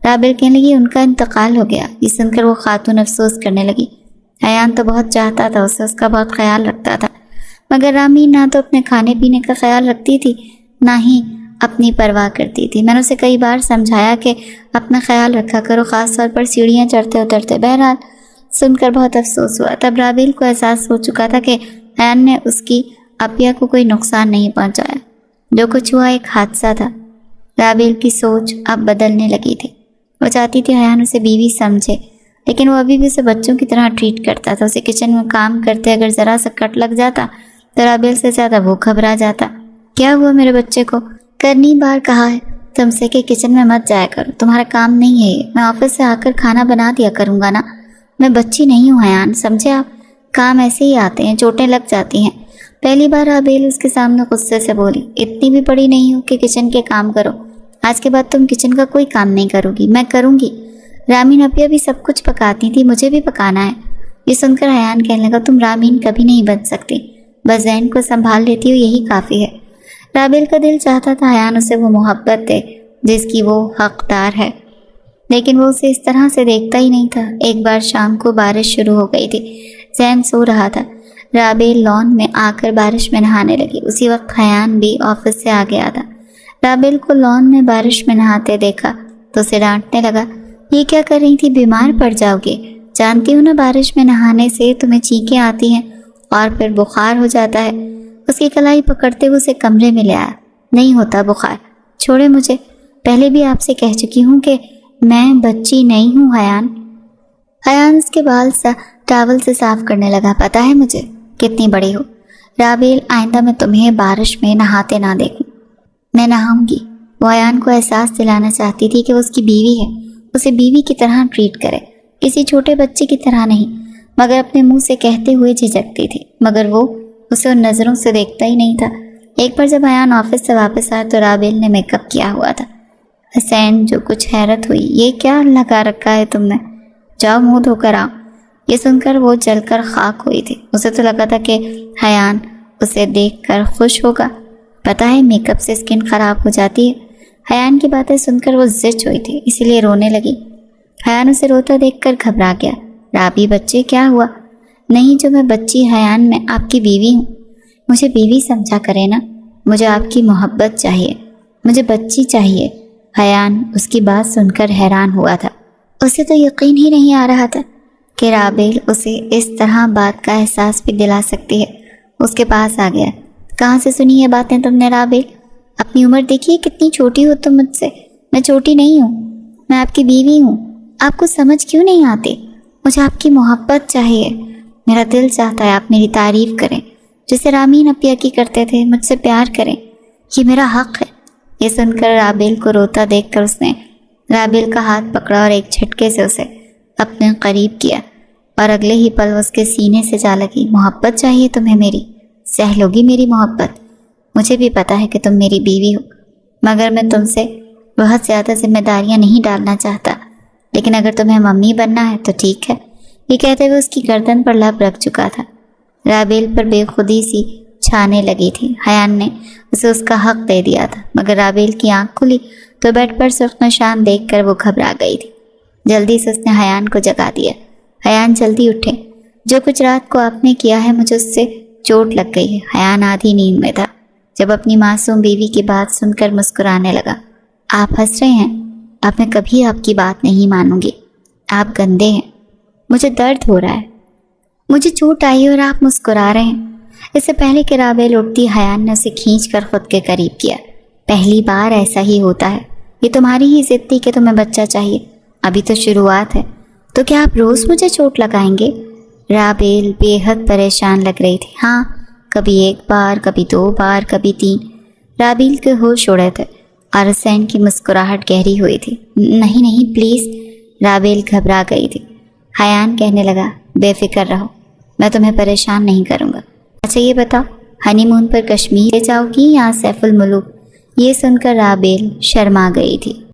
رابل کہنے لگی، ان کا انتقال ہو گیا۔ یہ سن کر وہ خاتون افسوس کرنے لگی۔ حیان تو بہت چاہتا تھا اسے، اس کا بہت خیال رکھتا تھا، مگر رامین نہ تو اپنے کھانے پینے کا خیال رکھتی تھی نہ ہی اپنی پرواہ کرتی تھی۔ میں نے اسے کئی بار سمجھایا کہ اپنا خیال رکھا کرو، خاص طور پر سیڑھیاں چڑھتے اترتے۔ بہرحال سن کر بہت افسوس ہوا۔ تب رابل کو احساس ہو چکا تھا کہ حیان نے اس کی اپیہ کو کوئی نقصان نہیں پہنچایا۔ جو کچھ ہوا ایک حادثہ تھا۔ رابل کی سوچ اب بدلنے لگی تھی۔ وہ چاہتی تھی حیان اسے بیوی سمجھے، لیکن وہ ابھی بھی اسے بچوں کی طرح ٹریٹ کرتا تھا۔ اسے کچن میں کام کرتے اگر ذرا سا کٹ لگ جاتا تو رابل سے زیادہ وہ گھبرا جاتا۔ کیا ہوا میرے بچے کو؟ کرنی بار کہا ہے تم سے کہ کچن میں مت جایا کرو، تمہارا کام نہیں ہے یہ۔ میں آفس سے آ کر کھانا بنا دیا کروں گا نا۔ میں بچی نہیں ہوں حیان، سمجھے آپ؟ کام ایسے ہی آتے ہیں، چوٹیں لگ جاتی ہیں۔ پہلی بار رابل اس کے سامنے غصے سے بولی، اتنی بھی بڑی نہیں ہوں کہ کچن کے کام کرو۔ آج کے بعد تم کچن کا کوئی کام نہیں کرو گی، میں کروں گی۔ رامین اپیہ بھی سب کچھ پکاتی تھی، مجھے بھی پکانا ہے۔ یہ سن کر حیان کہنے لگا، تم رامین کبھی نہیں بن سکتی، بس زین کو سنبھال لیتی ہو یہی کافی ہے۔ رابل کا دل چاہتا تھا حیان اسے وہ محبت دے جس کی وہ حقدار ہے، لیکن وہ اسے اس طرح سے دیکھتا ہی نہیں تھا۔ ایک بار شام کو بارش شروع ہو گئی تھی۔ زین سو رہا تھا۔ رابل لان میں آ کر بارش میں نہانے لگی۔ اسی وقت حیان بھی آفس سے آ گیا تھا۔ رابل کو لان میں بارش میں نہاتے دیکھا تو اسے ڈانٹنے لگا، یہ کیا کر رہی تھی؟ بیمار پڑ جاؤ گے، جانتی ہوں نا بارش میں نہانے سے تمہیں چینکیں آتی ہیں اور پھر بخار ہو جاتا ہے۔ اس کی کلائی پکڑتے ہوئے اسے کمرے میں لے آیا۔ نہیں ہوتا بخار، چھوڑے مجھے، پہلے بھی آپ سے کہہ چکی ہوں کہ میں بچی نہیں ہوں حیان۔ حیان اس کے بال ٹاول سے صاف کرنے لگا، پتہ ہے مجھے کتنی بڑی ہو۔ رابل آئندہ میں تمہیں بارش میں نہاتے نہ دیکھوں۔ میں نہاؤں گی۔ وہ حیان کو احساس دلانا چاہتی تھی کہ وہ اس کی بیوی ہے، اسے بیوی کی طرح ٹریٹ کرے، کسی چھوٹے بچے کی طرح نہیں، مگر اپنے منہ سے کہتے ہوئے جھجکتی تھی، مگر وہ اسے ان نظروں سے دیکھتا ہی نہیں تھا۔ ایک بار جب حیان آفس سے واپس آیا تو رابل نے میک اپ کیا ہوا تھا۔ حسین جو کچھ حیرت ہوئی، یہ کیا لگا رکھا ہے تم نے؟ جاؤ منہ دھو کر آؤ۔ یہ سن کر وہ جل کر خاک ہوئی تھی۔ اسے تو لگا تھا کہ حیان اسے دیکھ کر خوش ہوگا، پتہ ہے میک اپ سے اسکن خراب ہو جاتی ہے۔ حیان کی باتیں سن کر وہ زچ ہوئی تھی، اسی لیے رونے لگی۔ حیان اسے روتا دیکھ کر گھبرا گیا۔ رابی بچے کیا ہوا؟ نہیں جو میں بچی حیان، میں آپ کی بیوی ہوں، مجھے بیوی سمجھا کرے نا، مجھے آپ کی محبت چاہیے، مجھے بچی چاہیے۔ حیان اس کی بات سن کر حیران ہوا تھا۔ اسے تو یقین ہی نہیں آ رہا تھا کہ رابیل اسے اس طرح بات کا احساس بھی دلا سکتی ہے۔ اس کے پاس آ گیا۔ کہاں سے سنی یہ باتیں تم نے رابیل؟ اپنی عمر دیکھیے کتنی چھوٹی ہو تم مجھ سے۔ میں چھوٹی نہیں ہوں، میں آپ کی بیوی ہوں۔ آپ کو سمجھ کیوں نہیں آتے؟ مجھے آپ کی محبت چاہیے۔ میرا دل چاہتا ہے آپ میری تعریف کریں، جیسے رامین اپیا کی کرتے تھے، مجھ سے پیار کریں، یہ میرا حق ہے۔ یہ سن کر رابیل کو روتا دیکھ کر اس نے رابیل کا ہاتھ پکڑا اور ایک جھٹکے سے اسے اپنے قریب کیا، اور اگلے ہی پل اس کے سینے سے جا لگی۔ محبت چاہیے تمہیں میری؟ سہ لوگی میری محبت؟ مجھے بھی پتا ہے کہ تم میری بیوی ہو، مگر میں تم سے بہت زیادہ ذمہ داریاں نہیں ڈالنا چاہتا، لیکن اگر تمہیں ممی بننا ہے تو ٹھیک ہے۔ یہ کہتے ہوئے اس کی گردن پر لب رکھ چکا تھا۔ رابیل پر بے خودی سی چھانے لگی تھی۔ حیان نے اسے اس کا حق دے دیا تھا، مگر رابیل کی آنکھ کھلی تو بیڈ پر سرخ نشان دیکھ کر وہ گھبرا گئی تھی۔ جلدی سے اس نے حیان کو جگا دیا۔ حیان جلدی اٹھے، جو کچھ رات کو آپ نے کیا ہے مجھے اس سے چوٹ لگ گئی ہے۔ حیان آدھی نیند میں تھا جب اپنی معصوم بیوی کی بات سن کر مسکرانے لگا۔ آپ ہنس رہے ہیں؟ اب میں کبھی آپ کی بات نہیں مانوں گی، آپ گندے ہیں، مجھے درد ہو رہا ہے، مجھے چوٹ آئی ہے اور آپ مسکرا رہے ہیں۔ اس سے پہلے کہ رابیل اٹھتی، حیان نے اسے کھینچ کر خود کے قریب کیا۔ پہلی بار ایسا ہی ہوتا ہے، یہ تمہاری ہی ضد تھی کہ تمہیں بچہ چاہیے، ابھی تو شروعات ہے، تو کیا آپ روز مجھے چوٹ لگائیں گے؟ رابیل بے حد پریشان لگ رہی تھی۔ ہاں، کبھی ایک بار، کبھی 2 بار، کبھی 3۔ رابیل کے ہوش اڑے تھے اور حسین کی مسکراہٹ گہری ہوئی تھی۔ نہیں نہیں پلیز، رابیل گھبرا گئی تھی۔ حیان کہنے لگا، بے فکر رہو، میں تمہیں پریشان نہیں کروں گا۔ اچھا یہ بتاؤ، ہنی مون پر کشمیر لے جاؤ گی یا سیف الملوک؟ یہ سن کر رابیل شرما گئی تھی۔